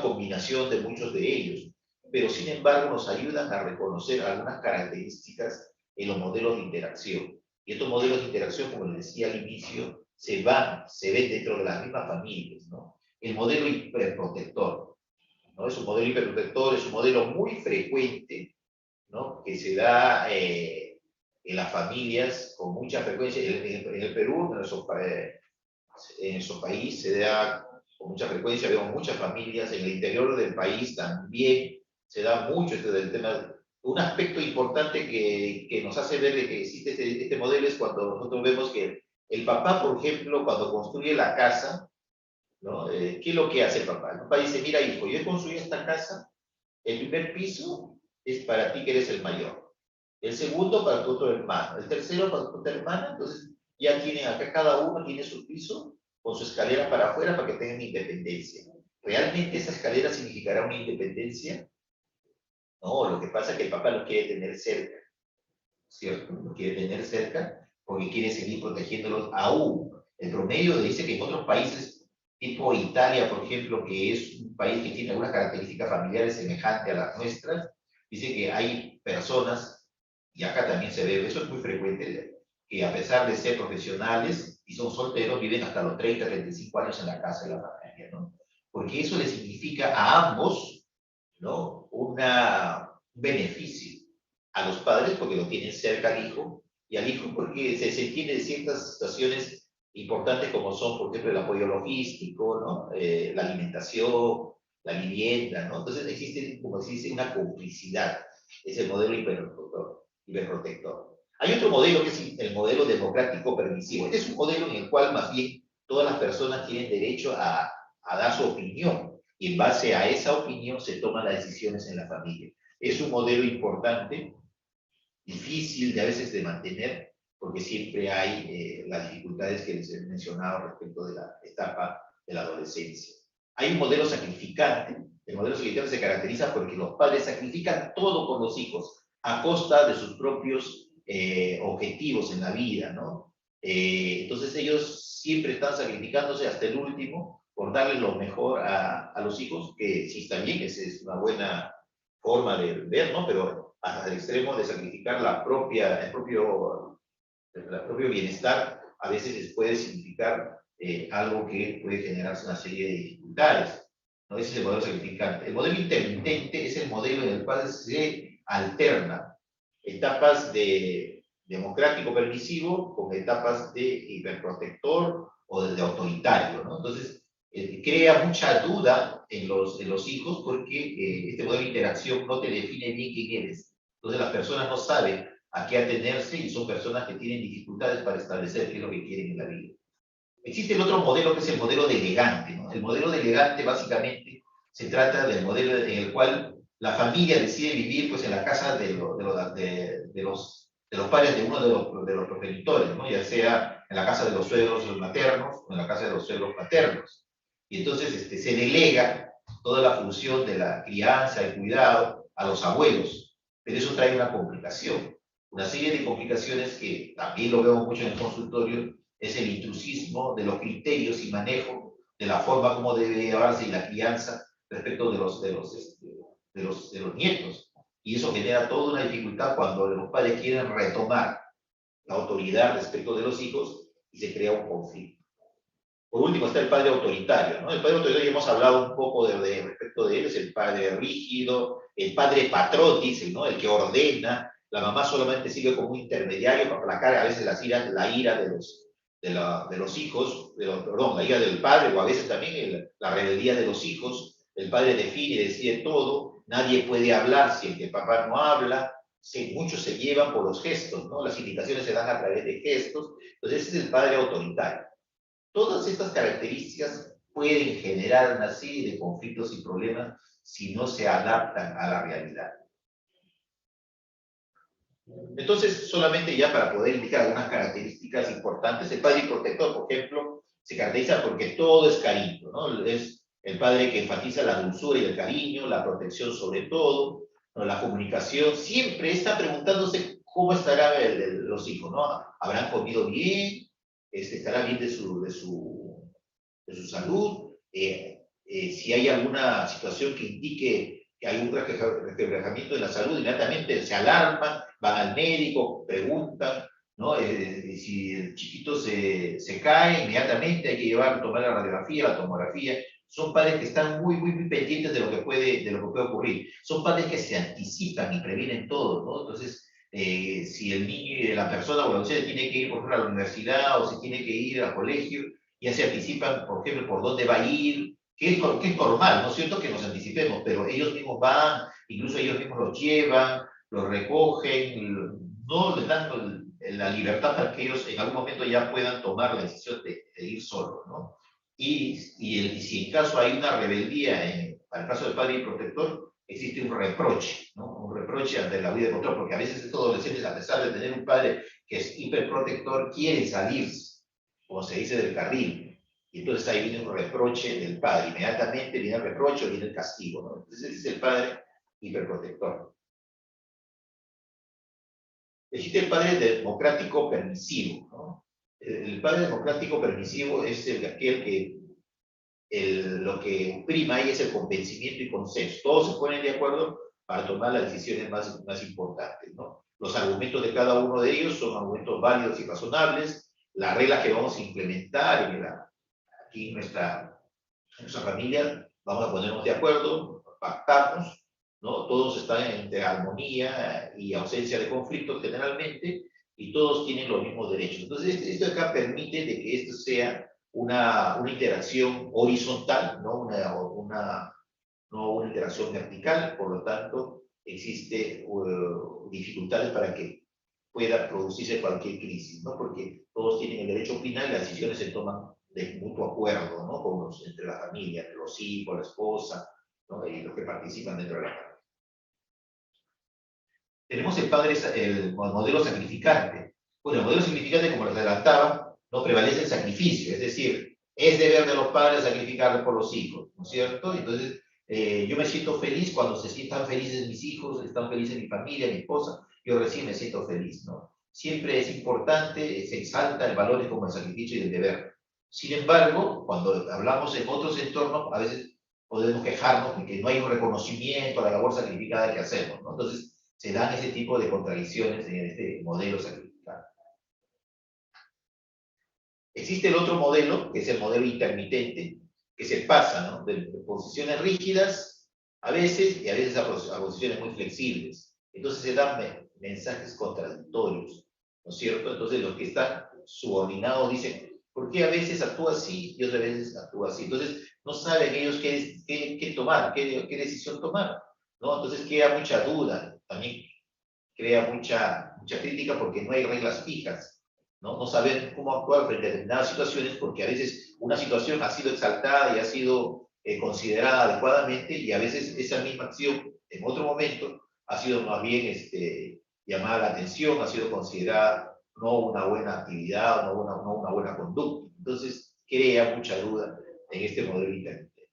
combinación de muchos de ellos, pero sin embargo nos ayudan a reconocer algunas características en los modelos de interacción. Y estos modelos de interacción, como les decía al inicio, se ven dentro de las mismas familias, ¿no? El modelo hiperprotector, ¿no? Es un modelo hiperprotector, es un modelo muy frecuente, ¿no? Que se da en las familias con mucha frecuencia. En el Perú, en nuestro país, se da con mucha frecuencia, vemos muchas familias, en el interior del país también se da mucho este del tema. Un aspecto importante que nos hace ver de que existe este modelo es cuando nosotros vemos que el papá, por ejemplo, cuando construye la casa, ¿no? ¿Qué es lo que hace el papá? El papá dice, mira hijo, yo he construido esta casa, el primer piso es para ti que eres el mayor, el segundo para tu otro hermano, el tercero para tu otra hermana, entonces ya tienen acá cada uno tiene su piso con su escalera para afuera para que tengan independencia. ¿Realmente esa escalera significará una independencia? No, lo que pasa es que el papá lo quiere tener cerca, ¿cierto? Lo quiere tener cerca porque quiere seguir protegiéndolos aún. El promedio dice que en otros países, tipo Italia, por ejemplo, que es un país que tiene algunas características familiares semejantes a las nuestras, dice que hay personas, y acá también se ve, eso es muy frecuente, que a pesar de ser profesionales y son solteros, viven hasta los 30, 35 años en la casa de la familia, ¿no? Porque eso le significa a ambos, ¿no? Un beneficio a los padres porque lo tienen cerca al hijo, y al hijo porque se entiende de ciertas situaciones importantes como son, por ejemplo, el apoyo logístico, ¿no? La alimentación, la vivienda, ¿no? Entonces existe, como se dice, una complicidad. Es el modelo hiperprotector. Hay otro modelo que es el modelo democrático permisivo. Este es un modelo en el cual más bien todas las personas tienen derecho a dar su opinión, y en base a esa opinión se toman las decisiones en la familia. Es un modelo importante, difícil de a veces de mantener, porque siempre hay las dificultades que les he mencionado respecto de la etapa de la adolescencia. Hay un modelo sacrificante. El modelo sacrificante se caracteriza porque los padres sacrifican todo por los hijos a costa de sus propios objetivos en la vida, ¿no? Entonces ellos siempre están sacrificándose hasta el último por darle lo mejor a los hijos, que sí está bien, esa es una buena forma de ver, ¿no? Pero hasta el extremo de sacrificar el propio bienestar, a veces les puede significar algo que puede generarse una serie de dificultades, ¿no? Ese es el modelo sacrificante. El modelo intermitente es el modelo en el cual se alterna etapas de democrático permisivo con etapas de hiperprotector o de autoritario, ¿no? Entonces, crea mucha duda en los hijos porque este modelo de interacción no te define bien quién eres. Entonces las personas no saben a qué atenerse y son personas que tienen dificultades para establecer qué es lo que quieren en la vida. Existe el otro modelo que es el modelo delegante, ¿no? El modelo delegante básicamente se trata del modelo en el cual la familia decide vivir pues, en la casa de los padres de uno de los progenitores, ¿no? Ya sea en la casa de los suegros maternos o en la casa de los suegros paternos. Y entonces se delega toda la función de la crianza, el cuidado a los abuelos. Pero eso trae una complicación, una serie de complicaciones que también lo vemos mucho en el consultorio, es el intrusismo de los criterios y manejo de la forma como debe llevarse la crianza respecto de los nietos. Y eso genera toda una dificultad cuando los padres quieren retomar la autoridad respecto de los hijos y se crea un conflicto. Por último está el padre autoritario, ¿no? El padre autoritario, ya hemos hablado un poco respecto de él, es el padre rígido, el padre patrón, dicen, ¿no? El que ordena. La mamá solamente sirve como un intermediario para aplacar a veces la ira de los hijos, perdón, la ira del padre, o a veces también la rebeldía de los hijos. El padre define y decide todo, nadie puede hablar si el papá no habla, muchos se llevan por los gestos, ¿no? Las indicaciones se dan a través de gestos, entonces ese es el padre autoritario. Todas estas características pueden generar una serie de conflictos y problemas si no se adaptan a la realidad. Entonces, solamente ya para poder indicar algunas características importantes, el padre protector, por ejemplo, se caracteriza porque todo es cariño, ¿no? Es el padre que enfatiza la dulzura y el cariño, la protección sobre todo, ¿no? La comunicación, siempre está preguntándose cómo estarán los hijos, ¿no? ¿Habrán comido bien? ¿Estará bien de su salud? Si hay alguna situación que indique que hay un resquebrajamiento de la salud, inmediatamente se alarman, van al médico, preguntan, ¿no? Si el chiquito se cae, inmediatamente hay que llevarlo a tomar la radiografía, la tomografía. Son padres que están muy pendientes de lo que puede ocurrir. Son padres que se anticipan y previenen todo, ¿no? Entonces, si el niño, la persona o la docente tiene que ir, por ejemplo, a la universidad o si tiene que ir al colegio, ya se anticipan, por ejemplo, por dónde va a ir, que es normal, ¿no es cierto? Que nos anticipemos, pero ellos mismos van, incluso ellos mismos los llevan, los recogen, no les dan la libertad para que ellos en algún momento ya puedan tomar la decisión de ir solos, ¿no? Y si en caso hay una rebeldía, para el caso del padre y protector, existe un reproche, ¿no? Un reproche ante la vida de control, porque a veces estos adolescentes, a pesar de tener un padre que es hiperprotector, quieren salirse, como se dice, del carril. Y entonces ahí viene un reproche del padre. Inmediatamente viene el reproche, viene el castigo, ¿no? Entonces ese es el padre hiperprotector. Existe el padre democrático permisivo, ¿no? El padre democrático permisivo es aquel que lo que prima ahí es el convencimiento y consenso. Todos se ponen de acuerdo para tomar las decisiones más importantes, ¿no? Los argumentos de cada uno de ellos son argumentos válidos y razonables. Las reglas que vamos a implementar aquí en nuestra familia, vamos a ponernos de acuerdo, pactamos, ¿no? Todos están entre armonía y ausencia de conflictos generalmente, y todos tienen los mismos derechos. Entonces, esto acá permite de que esto sea una interacción horizontal, no no una interacción vertical, por lo tanto, existe dificultades para que pueda producirse cualquier crisis, ¿no? Porque todos tienen el derecho a opinar y las decisiones se toman de mutuo acuerdo, ¿no? Entre la familia, entre los hijos, la esposa, ¿no? Y los que participan dentro de la familia. Tenemos el modelo sacrificante. Bueno, el modelo sacrificante, como les adelantaba, no prevalece el sacrificio, es decir, es deber de los padres sacrificar por los hijos, ¿no es cierto? Entonces, yo me siento feliz cuando están felices mis hijos, están felices mi familia, mi esposa, yo recién me siento feliz, ¿no? Siempre es importante, se exalta el valor como el sacrificio y el deber. Sin embargo, cuando hablamos en otros entornos, a veces podemos quejarnos de que no hay un reconocimiento a la labor sacrificada que hacemos, ¿no? Entonces, se dan ese tipo de contradicciones en este modelo sacrificado. Existe el otro modelo, que es el modelo intermitente, que se pasa, ¿no? De posiciones rígidas a veces y a veces a posiciones muy flexibles. Entonces se dan mensajes contradictorios, ¿no es cierto? Entonces los que están subordinados dicen, ¿por qué a veces actúa así y otras veces actúa así? Entonces no saben ellos qué tomar, qué decisión tomar, ¿no? Entonces queda mucha duda, también crea mucha crítica porque no hay reglas fijas, ¿no? No saber cómo actuar frente a determinadas situaciones porque a veces una situación ha sido exaltada y ha sido considerada adecuadamente y a veces esa misma acción en otro momento ha sido más bien llamada la atención, ha sido considerada no una buena actividad, no una buena conducta. Entonces crea mucha duda en este modelo intermitente.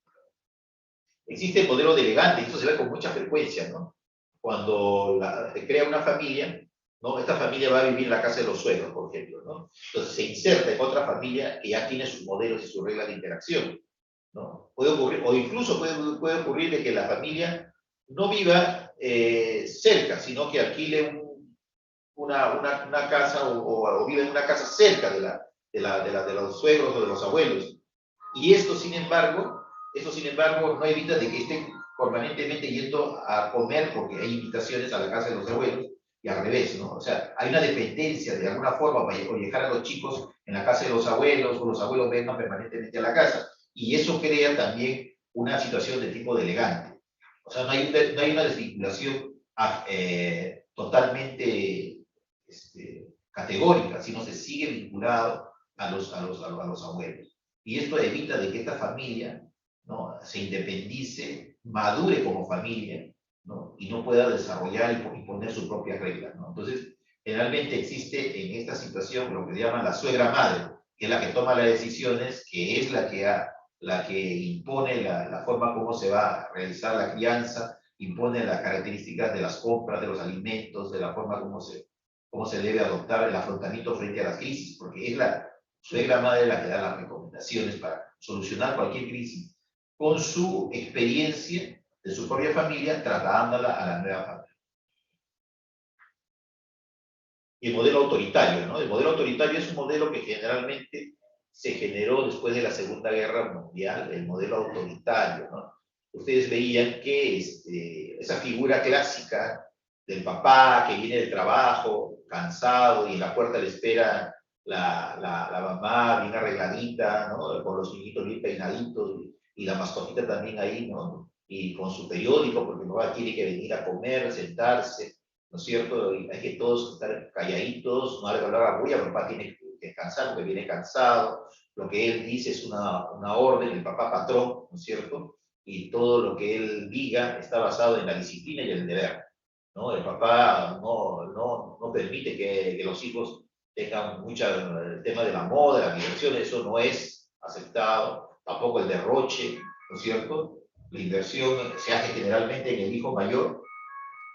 Existe el modelo delegante, y esto se ve con mucha frecuencia, ¿no? Cuando se crea una familia, ¿no? Esta familia va a vivir en la casa de los suegros, por ejemplo, ¿no? Entonces se inserta en otra familia que ya tiene sus modelos y sus reglas de interacción, ¿no? Puede ocurrir, o incluso puede ocurrir de que la familia no viva cerca, sino que alquile una casa o vive en una casa cerca de los suegros o de los abuelos. Y esto, sin embargo, no evita de que estén permanentemente yendo a comer porque hay invitaciones a la casa de los abuelos y al revés, ¿no? O sea, hay una dependencia de alguna forma para dejar a los chicos en la casa de los abuelos o los abuelos vengan permanentemente a la casa. Y eso crea también una situación de tipo delegante. O sea, no hay una desvinculación totalmente categórica, sino se sigue vinculado a los abuelos. Y esto evita de que esta familia, ¿no? Se independice, madure como familia, ¿no? Y no pueda desarrollar y poner sus propias reglas, ¿no? Entonces, generalmente existe en esta situación lo que se llama la suegra madre, que es la que toma las decisiones, que es la que impone la forma como se va a realizar la crianza impone las características de las compras, de los alimentos, de la forma cómo se debe adoptar el afrontamiento frente a las crisis, porque es la suegra madre la que da las recomendaciones para solucionar cualquier crisis con su experiencia de su propia familia, trasladándola a la nueva familia. Y el modelo autoritario, ¿no? El modelo autoritario es un modelo que generalmente se generó después de la Segunda Guerra Mundial, el modelo autoritario, ¿no? Ustedes veían que esa figura clásica del papá que viene del trabajo, cansado, y en la puerta le espera la mamá bien arregladita, ¿no? Con los niñitos bien peinaditos, y la mascotita también ahí, ¿no? Y con su periódico, porque papá tiene que venir a comer, sentarse, ¿no es cierto? Y hay que todos estar calladitos, no hablar a bulla, papá tiene que descansar porque viene cansado. Lo que él dice es una orden, el papá patrón, ¿no es cierto? Y todo lo que él diga está basado en la disciplina y el deber, ¿no? El papá no permite que los hijos tengan el tema de la moda, la diversión, eso no es aceptado, tampoco el derroche, ¿no es cierto? La inversión se hace generalmente en el hijo mayor,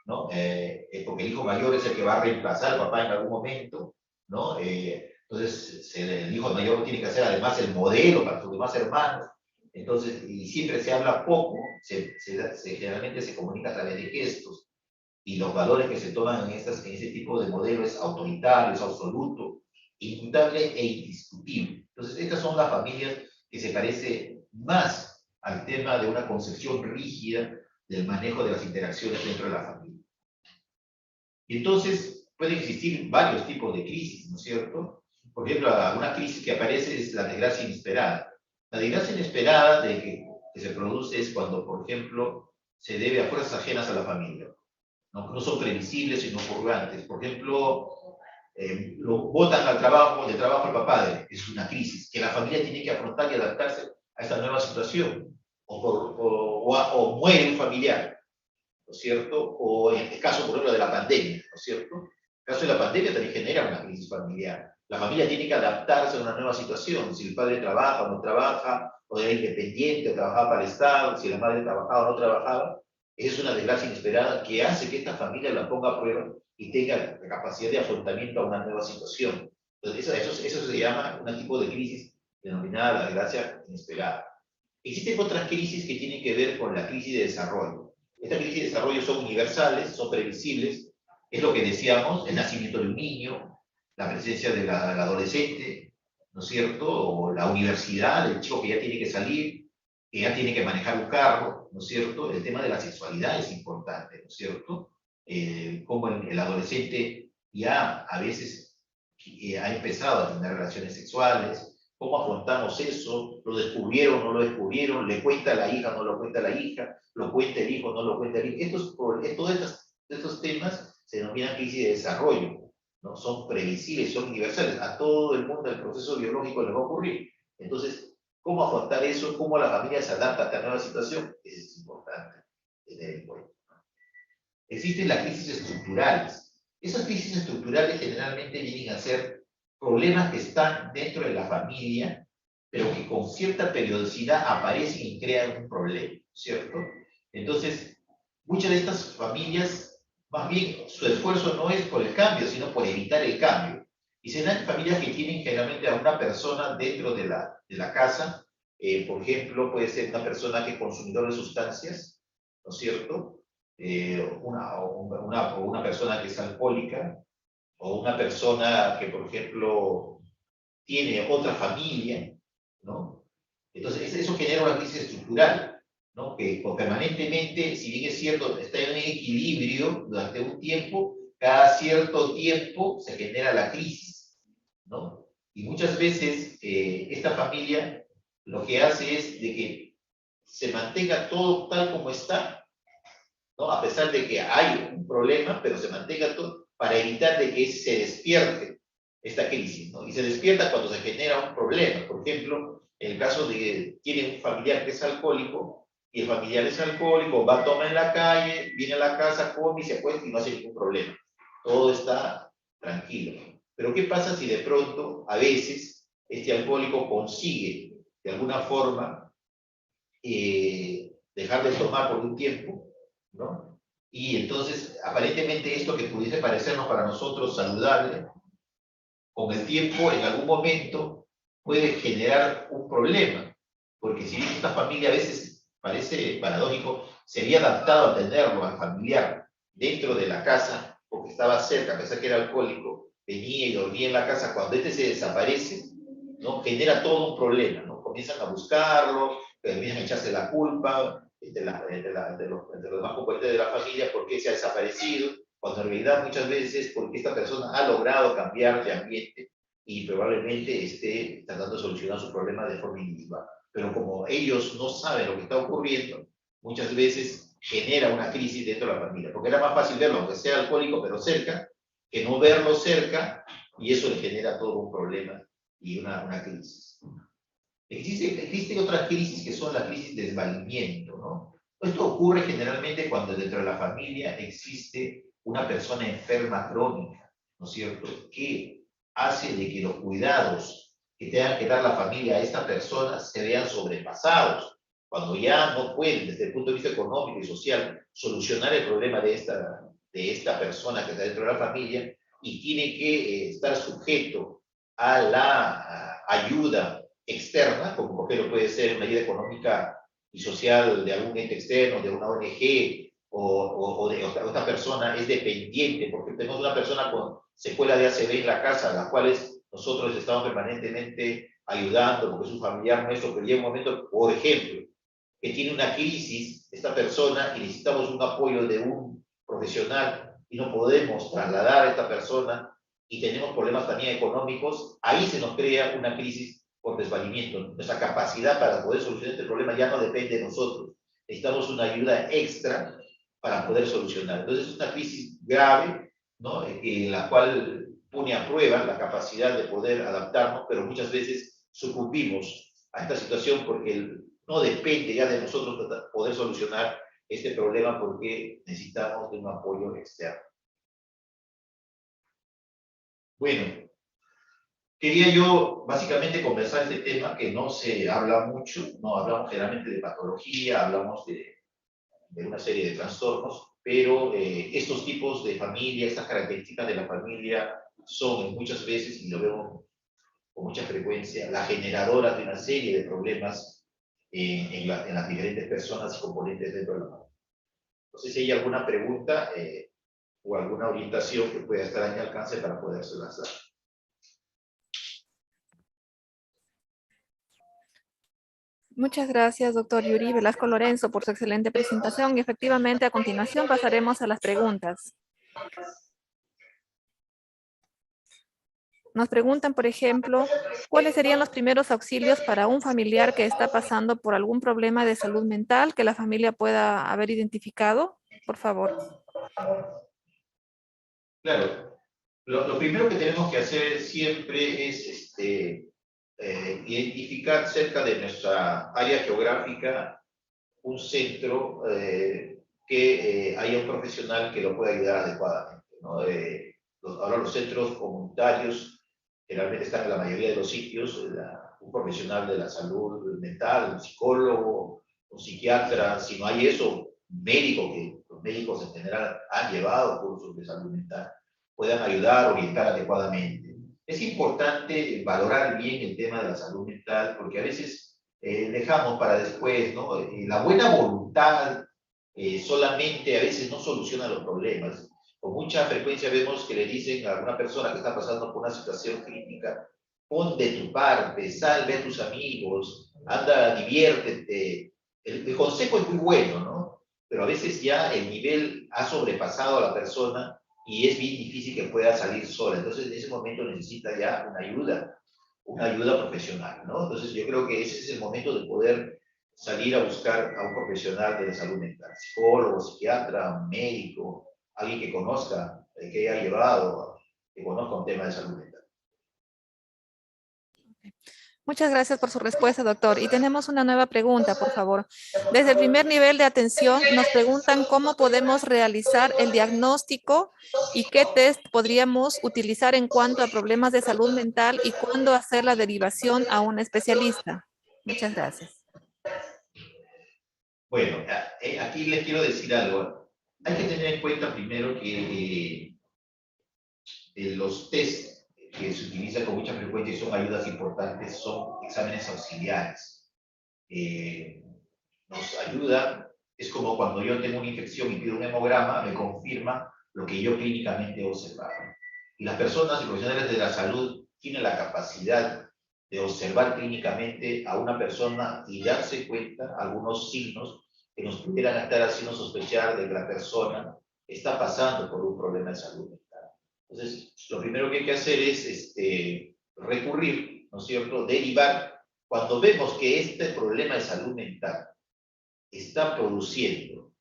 ¿no? Porque el hijo mayor es el que va a reemplazar al papá en algún momento, ¿no? Entonces, el hijo mayor tiene que ser además el modelo para sus demás hermanos. Entonces, y siempre se habla poco, generalmente se comunica a través de gestos, y los valores que se toman en ese tipo de modelo es autoritario, es absoluto, inmutable e indiscutible. Entonces, estas son las familias que se parecen más al tema de una concepción rígida del manejo de las interacciones dentro de la familia. Y entonces pueden existir varios tipos de crisis, ¿no es cierto? Por ejemplo, una crisis que aparece es la desgracia inesperada. La desgracia inesperada que se produce es cuando, por ejemplo, se debe a fuerzas ajenas a la familia, ¿no? Que no son previsibles sino purgantes. Por ejemplo, lo botan de trabajo al papá, es una crisis que la familia tiene que afrontar y adaptarse a esta nueva situación. O muere un familiar, ¿no es cierto? O en el caso, por ejemplo, de la pandemia, ¿no es cierto? El caso de la pandemia también genera una crisis familiar. La familia tiene que adaptarse a una nueva situación. Si el padre trabaja o no trabaja, o era independiente, o trabajaba para el Estado, si la madre trabajaba o no trabajaba, es una desgracia inesperada que hace que esta familia la ponga a prueba y tenga la capacidad de afrontamiento a una nueva situación. Entonces, eso se llama un tipo de crisis denominada la desgracia inesperada. Existen otras crisis que tienen que ver con la crisis de desarrollo. Estas crisis de desarrollo son universales, son previsibles, es lo que decíamos, el nacimiento de un niño, la presencia del adolescente, ¿no es cierto? O la universidad, el chico que ya tiene que salir, que ya tiene que manejar un carro, ¿no es cierto? El tema de la sexualidad es importante, ¿no es cierto? Como el adolescente ya a veces ha empezado a tener relaciones sexuales. ¿Cómo afrontamos eso? ¿Lo descubrieron, no lo descubrieron? ¿Le cuenta a la hija, no lo cuenta a la hija? ¿Lo cuenta el hijo, no lo cuenta el hijo? Todos estos temas se denominan crisis de desarrollo, ¿no? Son previsibles, son universales. A todo el mundo el proceso biológico le va a ocurrir. Entonces, ¿cómo afrontar eso? ¿Cómo la familia se adapta a esta nueva situación? Eso es importante tener en cuenta. Existen las crisis estructurales. Esas crisis estructurales generalmente vienen a ser problemas que están dentro de la familia, pero que con cierta periodicidad aparecen y crean un problema, ¿cierto? Entonces, muchas de estas familias, más bien, su esfuerzo no es por el cambio, sino por evitar el cambio. Y se dan familias que tienen generalmente a una persona dentro de la casa, por ejemplo, puede ser una persona que es consumidor de sustancias, ¿no es cierto? Una persona que es alcohólica, o una persona que, por ejemplo, tiene otra familia, ¿no? Entonces, eso genera una crisis estructural, ¿no? Que permanentemente, si bien es cierto, está en un equilibrio durante un tiempo, cada cierto tiempo se genera la crisis, ¿no? Y muchas veces esta familia lo que hace es de que se mantenga todo tal como está, ¿no? A pesar de que hay un problema, pero se mantenga todo para evitar de que se despierte esta crisis, ¿no? Y se despierta cuando se genera un problema. Por ejemplo, en el caso de que tiene un familiar que es alcohólico, y el familiar es alcohólico, va a tomar en la calle, viene a la casa, come y se acuesta y no hace ningún problema. Todo está tranquilo. Pero ¿qué pasa si de pronto, a veces, este alcohólico consigue, de alguna forma, dejar de tomar por un tiempo, ¿no? Y entonces, aparentemente esto que pudiese parecernos para nosotros saludable, con el tiempo, en algún momento, puede generar un problema, porque si bien esta familia a veces parece paradójico, se había adaptado a tenerlo al familiar dentro de la casa, porque estaba cerca, a pesar que era alcohólico, venía y dormía en la casa, cuando este se desaparece, ¿no? Genera todo un problema, ¿no? Comienzan a buscarlo, comienzan a echarse la culpa de los demás componentes de la familia porque se ha desaparecido, cuando en realidad muchas veces porque esta persona ha logrado cambiar de ambiente y probablemente esté tratando de solucionar su problema de forma individual. Pero como ellos no saben lo que está ocurriendo, muchas veces genera una crisis dentro de la familia, porque era más fácil verlo, aunque sea alcohólico, pero cerca, que no verlo cerca, y eso le genera todo un problema y una crisis. Existen otras crisis que son la crisis de desvalimiento, ¿no? Esto ocurre generalmente cuando dentro de la familia existe una persona enferma crónica, ¿no es cierto?, que hace de que los cuidados que tenga que dar la familia a esta persona se vean sobrepasados, cuando ya no pueden, desde el punto de vista económico y social, solucionar el problema de esta persona que está dentro de la familia y tiene que estar sujeto a la ayuda externa, como por ejemplo puede ser una ayuda económica y social de algún ente externo, de una ONG, o de otra persona es dependiente, porque tenemos una persona con secuela de ACV en la casa, a las cuales nosotros estamos permanentemente ayudando, porque es un familiar nuestro, pero llega un momento, por ejemplo, que tiene una crisis esta persona y necesitamos un apoyo de un profesional y no podemos trasladar a esta persona y tenemos problemas también económicos, ahí se nos crea una crisis por desvalimiento. Nuestra capacidad para poder solucionar este problema ya no depende de nosotros. Necesitamos una ayuda extra para poder solucionar. Entonces es una crisis grave, ¿no?, en la cual pone a prueba la capacidad de poder adaptarnos, pero muchas veces sucumbimos a esta situación porque no depende ya de nosotros poder solucionar este problema porque necesitamos de un apoyo externo. Bueno, quería yo básicamente conversar este tema que no se habla mucho, no hablamos generalmente de patología, hablamos de una serie de trastornos, pero estos tipos de familia, estas características de la familia son muchas veces, y lo vemos con mucha frecuencia, las generadoras de una serie de problemas en las diferentes personas y componentes dentro de la familia. No sé si hay alguna pregunta o alguna orientación que pueda estar a mi alcance para poderse lanzar. Muchas gracias, doctor Yuri Velasco Lorenzo, por su excelente presentación. Y efectivamente, a continuación pasaremos a las preguntas. Nos preguntan, por ejemplo, ¿cuáles serían los primeros auxilios para un familiar que está pasando por algún problema de salud mental que la familia pueda haber identificado? Por favor. Claro, lo primero que tenemos que hacer siempre es identificar cerca de nuestra área geográfica un centro que haya un profesional que lo pueda ayudar adecuadamente, ¿no? Ahora los centros comunitarios generalmente están en la mayoría de los sitios, un profesional de la salud mental, un psicólogo, un psiquiatra, si no hay eso, un médico, que los médicos en general han llevado cursos de salud mental, puedan ayudar, orientar adecuadamente. Es importante valorar bien el tema de la salud mental, porque a veces dejamos para después, ¿no? La buena voluntad solamente a veces no soluciona los problemas. Con mucha frecuencia vemos que le dicen a alguna persona que está pasando por una situación crítica, pon de tu parte, salve a tus amigos, anda, diviértete. El consejo es muy bueno, ¿no? Pero a veces ya el nivel ha sobrepasado a la persona y es bien difícil que pueda salir sola. Entonces en ese momento necesita ya una ayuda profesional, ¿no? Entonces yo creo que ese es el momento de poder salir a buscar a un profesional de la salud mental, psicólogo, psiquiatra, médico, alguien que conozca, que haya llevado, que conozca un tema de salud mental. Muchas gracias por su respuesta, doctor. Y tenemos una nueva pregunta, por favor. Desde el primer nivel de atención nos preguntan cómo podemos realizar el diagnóstico y qué test podríamos utilizar en cuanto a problemas de salud mental y cuándo hacer la derivación a un especialista. Muchas gracias. Bueno, aquí les quiero decir algo. Hay que tener en cuenta primero que los test que se utilizan con mucha frecuencia y son ayudas importantes son exámenes auxiliares. Nos ayuda, es como cuando yo tengo una infección y pido un hemograma, me confirma lo que yo clínicamente he observado. Y las personas y profesionales de la salud tienen la capacidad de observar clínicamente a una persona y darse cuenta algunos signos que nos pudieran estar haciendo sospechar de que la persona está pasando por un problema de salud mental. Entonces, lo primero que hay que hacer es recurrir, ¿no es cierto?, derivar, cuando vemos que este problema de salud mental está produciendo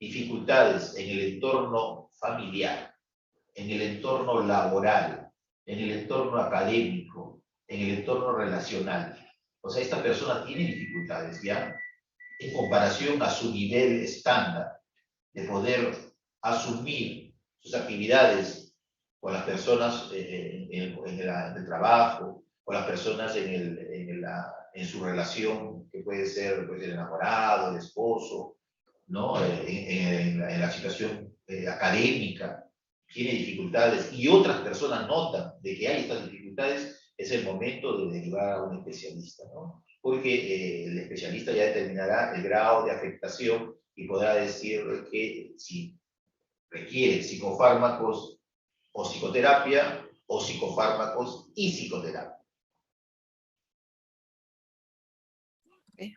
dificultades en el entorno familiar, en el entorno laboral, en el entorno académico, en el entorno relacional. O sea, esta persona tiene dificultades ya en comparación a su nivel estándar de poder asumir sus actividades con las personas en el trabajo, con las personas en su relación, que puede ser el enamorado, el esposo, ¿no? En la situación académica, tiene dificultades y otras personas notan de que hay estas dificultades, es el momento de derivar a un especialista, ¿no? Porque el especialista ya determinará el grado de afectación y podrá decir que si requiere psicofármacos o psicoterapia o psicofármacos y psicoterapia.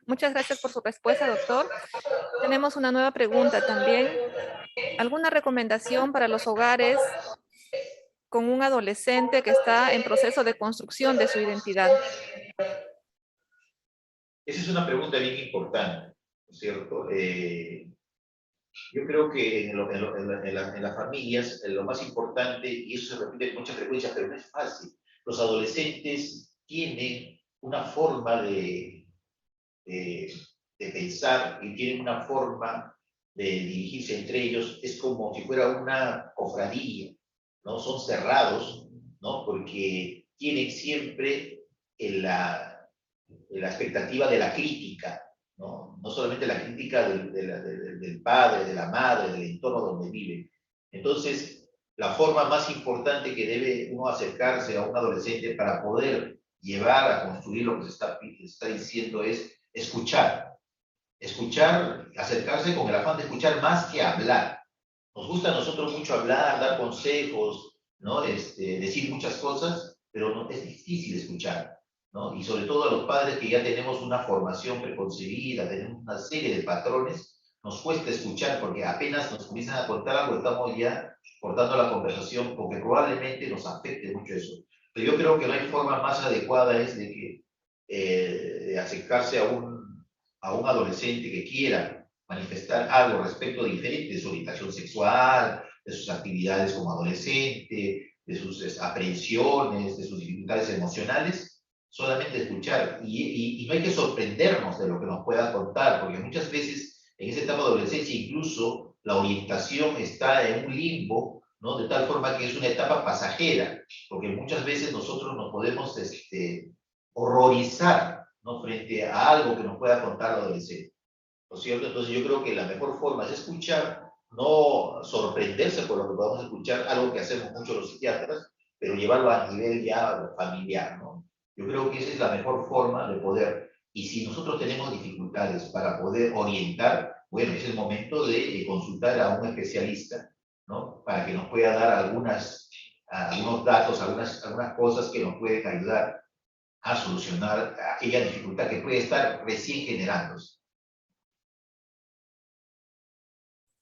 Muchas gracias por su respuesta, doctor. Tenemos una nueva pregunta también. ¿Alguna recomendación para los hogares con un adolescente que está en proceso de construcción de su identidad? Esa es una pregunta bien importante, ¿no es cierto? Yo creo que en las familias lo más importante, y eso se repite con mucha frecuencia, pero no es fácil, los adolescentes tienen una forma de, de pensar y tienen una forma de dirigirse entre ellos, es como si fuera una cofradía, ¿no? Son cerrados, ¿no? Porque tienen siempre la expectativa de la crítica, ¿no? No solamente la crítica del padre, de la madre, del entorno donde viven. Entonces, la forma más importante que debe uno acercarse a un adolescente para poder llevar a construir lo que se está diciendo es escuchar. Escuchar, acercarse con el afán de escuchar más que hablar. Nos gusta a nosotros mucho hablar, dar consejos, ¿no? Decir muchas cosas, pero no, es difícil escuchar, ¿no? Y sobre todo a los padres que ya tenemos una formación preconcebida, tenemos una serie de patrones, nos cuesta escuchar porque apenas nos comienzan a contar algo, estamos ya cortando la conversación porque probablemente nos afecte mucho eso. Pero yo creo que no hay forma más adecuada es de acercarse a un adolescente que quiera manifestar algo respecto de diferente, de su orientación sexual, de sus actividades como adolescente, de sus aprehensiones, de sus dificultades emocionales, solamente escuchar. Y no hay que sorprendernos de lo que nos pueda contar, porque muchas veces en esa etapa de adolescencia incluso la orientación está en un limbo, ¿no? De tal forma que es una etapa pasajera, porque muchas veces nosotros nos podemos horrorizar, ¿no? Frente a algo que nos pueda contar la adolescente, ¿no es cierto? Entonces yo creo que la mejor forma es escuchar, no sorprenderse por lo que podamos escuchar, algo que hacemos mucho los psiquiatras, pero llevarlo a nivel ya familiar, ¿no? Yo creo que esa es la mejor forma de poder, y si nosotros tenemos dificultades para poder orientar, bueno, es el momento de consultar a un especialista, ¿no? Para que nos pueda dar algunos datos, algunas cosas que nos pueden ayudar a solucionar aquella dificultad que puede estar recién generándose.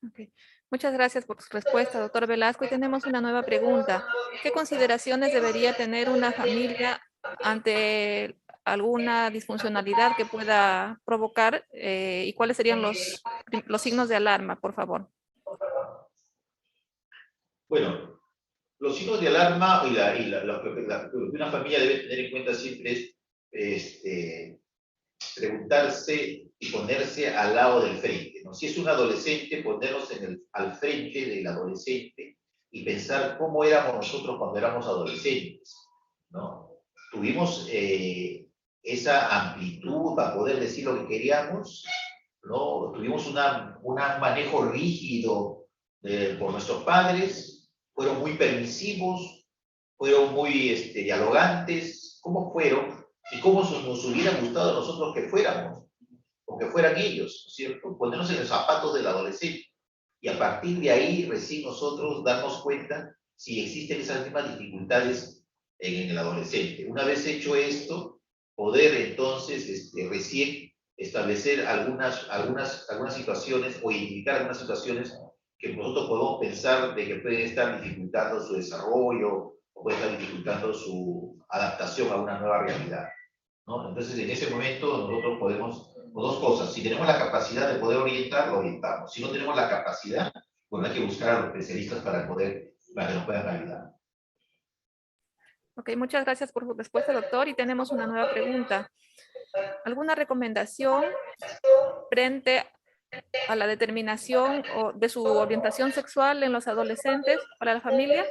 Okay. Muchas gracias por su respuesta, doctor Velasco. Y tenemos una nueva pregunta. ¿Qué consideraciones debería tener una familia ante alguna disfuncionalidad que pueda provocar y cuáles serían los signos de alarma, por favor? Bueno, los signos de alarma lo que una familia debe tener en cuenta siempre es preguntarse y ponerse al lado del frente, ¿no? Si es un adolescente, ponernos al frente del adolescente y pensar cómo éramos nosotros cuando éramos adolescentes, ¿no? Tuvimos esa amplitud para poder decir lo que queríamos, ¿no? Tuvimos un manejo rígido por nuestros padres, fueron muy permisivos, fueron muy dialogantes, ¿cómo fueron? Y cómo nos hubiera gustado a nosotros que fuéramos, o que fueran ellos, ¿no es cierto? Ponernos en los zapatos del adolescente. Y a partir de ahí recién nosotros darnos cuenta si existen esas mismas dificultades en el adolescente. Una vez hecho esto, poder entonces recién establecer algunas situaciones o identificar algunas situaciones que nosotros podemos pensar de que pueden estar dificultando su desarrollo o pueden estar dificultando su adaptación a una nueva realidad, ¿no? Entonces, en ese momento nosotros podemos, o dos cosas, si tenemos la capacidad de poder orientar, lo orientamos. Si no tenemos la capacidad, bueno, hay que buscar a los especialistas para que nos puedan ayudar. Ok, muchas gracias por su respuesta, doctor. Y tenemos una nueva pregunta. ¿Alguna recomendación frente a la determinación de su orientación sexual en los adolescentes para la familia?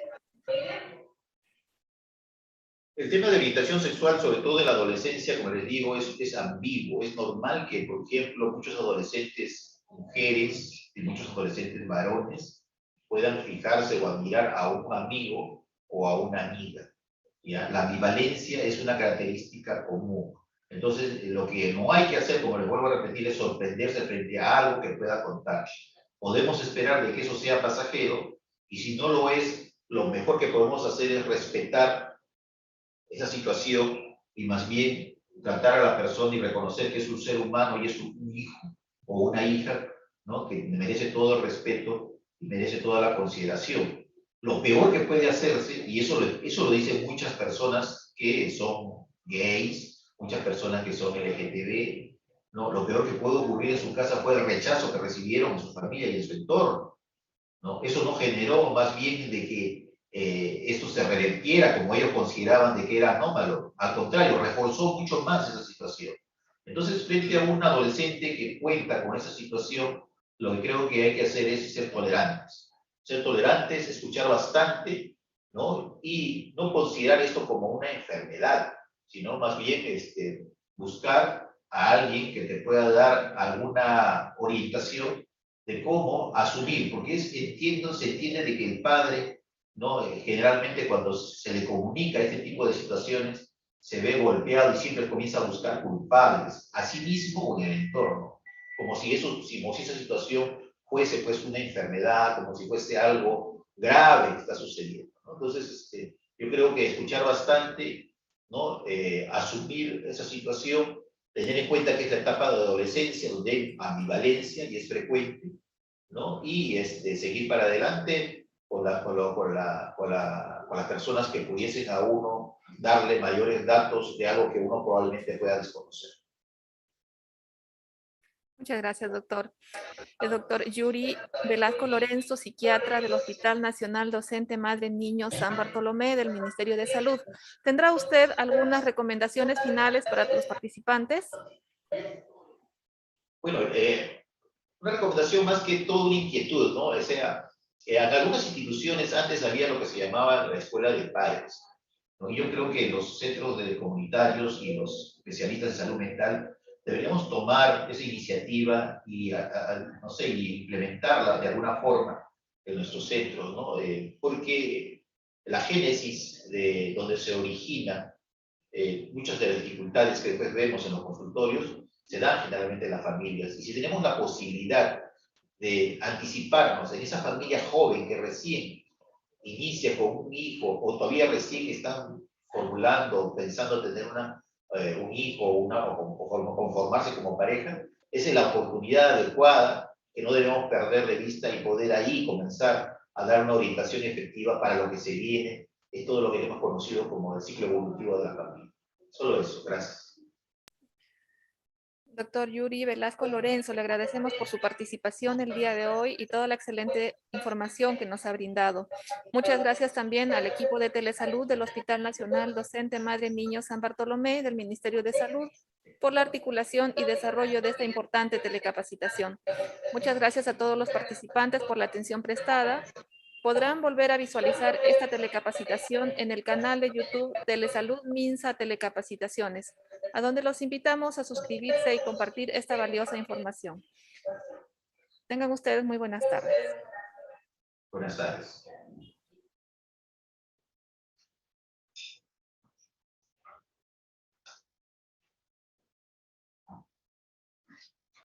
El tema de orientación sexual, sobre todo en la adolescencia, como les digo, es ambiguo. Es normal que, por ejemplo, muchos adolescentes mujeres y muchos adolescentes varones puedan fijarse o admirar a un amigo o a una amiga. ¿Ya? La ambivalencia es una característica común. Entonces, lo que no hay que hacer, como les vuelvo a repetir, es sorprenderse frente a algo que pueda contar. Podemos esperar de que eso sea pasajero, y si no lo es, lo mejor que podemos hacer es respetar esa situación y más bien tratar a la persona y reconocer que es un ser humano y es un hijo o una hija, ¿no? Que merece todo el respeto y merece toda la consideración. Lo peor que puede hacerse, y eso lo dicen muchas personas que son gays, muchas personas que son LGTB, ¿no? Lo peor que puede ocurrir en su casa fue el rechazo que recibieron en su familia y en su entorno, ¿no? Eso no generó más bien de que esto se revertiera como ellos consideraban de que era anómalo. Al contrario, reforzó mucho más esa situación. Entonces, frente a un adolescente que cuenta con esa situación, lo que creo que hay que hacer es ser tolerantes. Ser tolerantes, escuchar bastante, ¿no? Y no considerar esto como una enfermedad, sino más bien buscar a alguien que te pueda dar alguna orientación de cómo asumir, porque se entiende de que el padre, ¿no? Generalmente cuando se le comunica este tipo de situaciones, se ve golpeado y siempre comienza a buscar culpables, a sí mismo o en el entorno, como si esa situación fuese pues una enfermedad, como si fuese algo grave que está sucediendo, ¿no? Entonces, yo creo que escuchar bastante, ¿no? Asumir esa situación, tener en cuenta que es la etapa de adolescencia donde hay ambivalencia y es frecuente, ¿no? Y seguir para adelante con las personas que pudiesen a uno darle mayores datos de algo que uno probablemente pueda desconocer. Muchas gracias, doctor. El doctor Yuri Velasco Lorenzo, psiquiatra del Hospital Nacional Docente Madre Niño San Bartolomé del Ministerio de Salud. ¿Tendrá usted algunas recomendaciones finales para los participantes? Bueno, una recomendación más que todo una inquietud, ¿no? O sea, en algunas instituciones antes había lo que se llamaba la escuela de padres, ¿no? Y yo creo que los centros de comunitarios y los especialistas en salud mental deberíamos tomar esa iniciativa y, no sé, y implementarla de alguna forma en nuestros centros, ¿no? Porque la génesis de donde se origina muchas de las dificultades que después vemos en los consultorios se dan generalmente en las familias. Y si tenemos la posibilidad de anticiparnos en esa familia joven que recién inicia con un hijo o todavía recién están formulando, pensando tener un hijo o conformarse como pareja, esa es la oportunidad adecuada que no debemos perder de vista y poder ahí comenzar a dar una orientación efectiva para lo que se viene, es todo lo que hemos conocido como el ciclo evolutivo de la familia. Solo eso, gracias. Doctor Yuri Velasco Lorenzo, le agradecemos por su participación el día de hoy y toda la excelente información que nos ha brindado. Muchas gracias también al equipo de Telesalud del Hospital Nacional Docente Madre Niño San Bartolomé del Ministerio de Salud por la articulación y desarrollo de esta importante telecapacitación. Muchas gracias a todos los participantes por la atención prestada. Podrán volver a visualizar esta telecapacitación en el canal de YouTube Telesalud Minsa Telecapacitaciones, a donde los invitamos a suscribirse y compartir esta valiosa información. Tengan ustedes muy buenas tardes. Buenas tardes.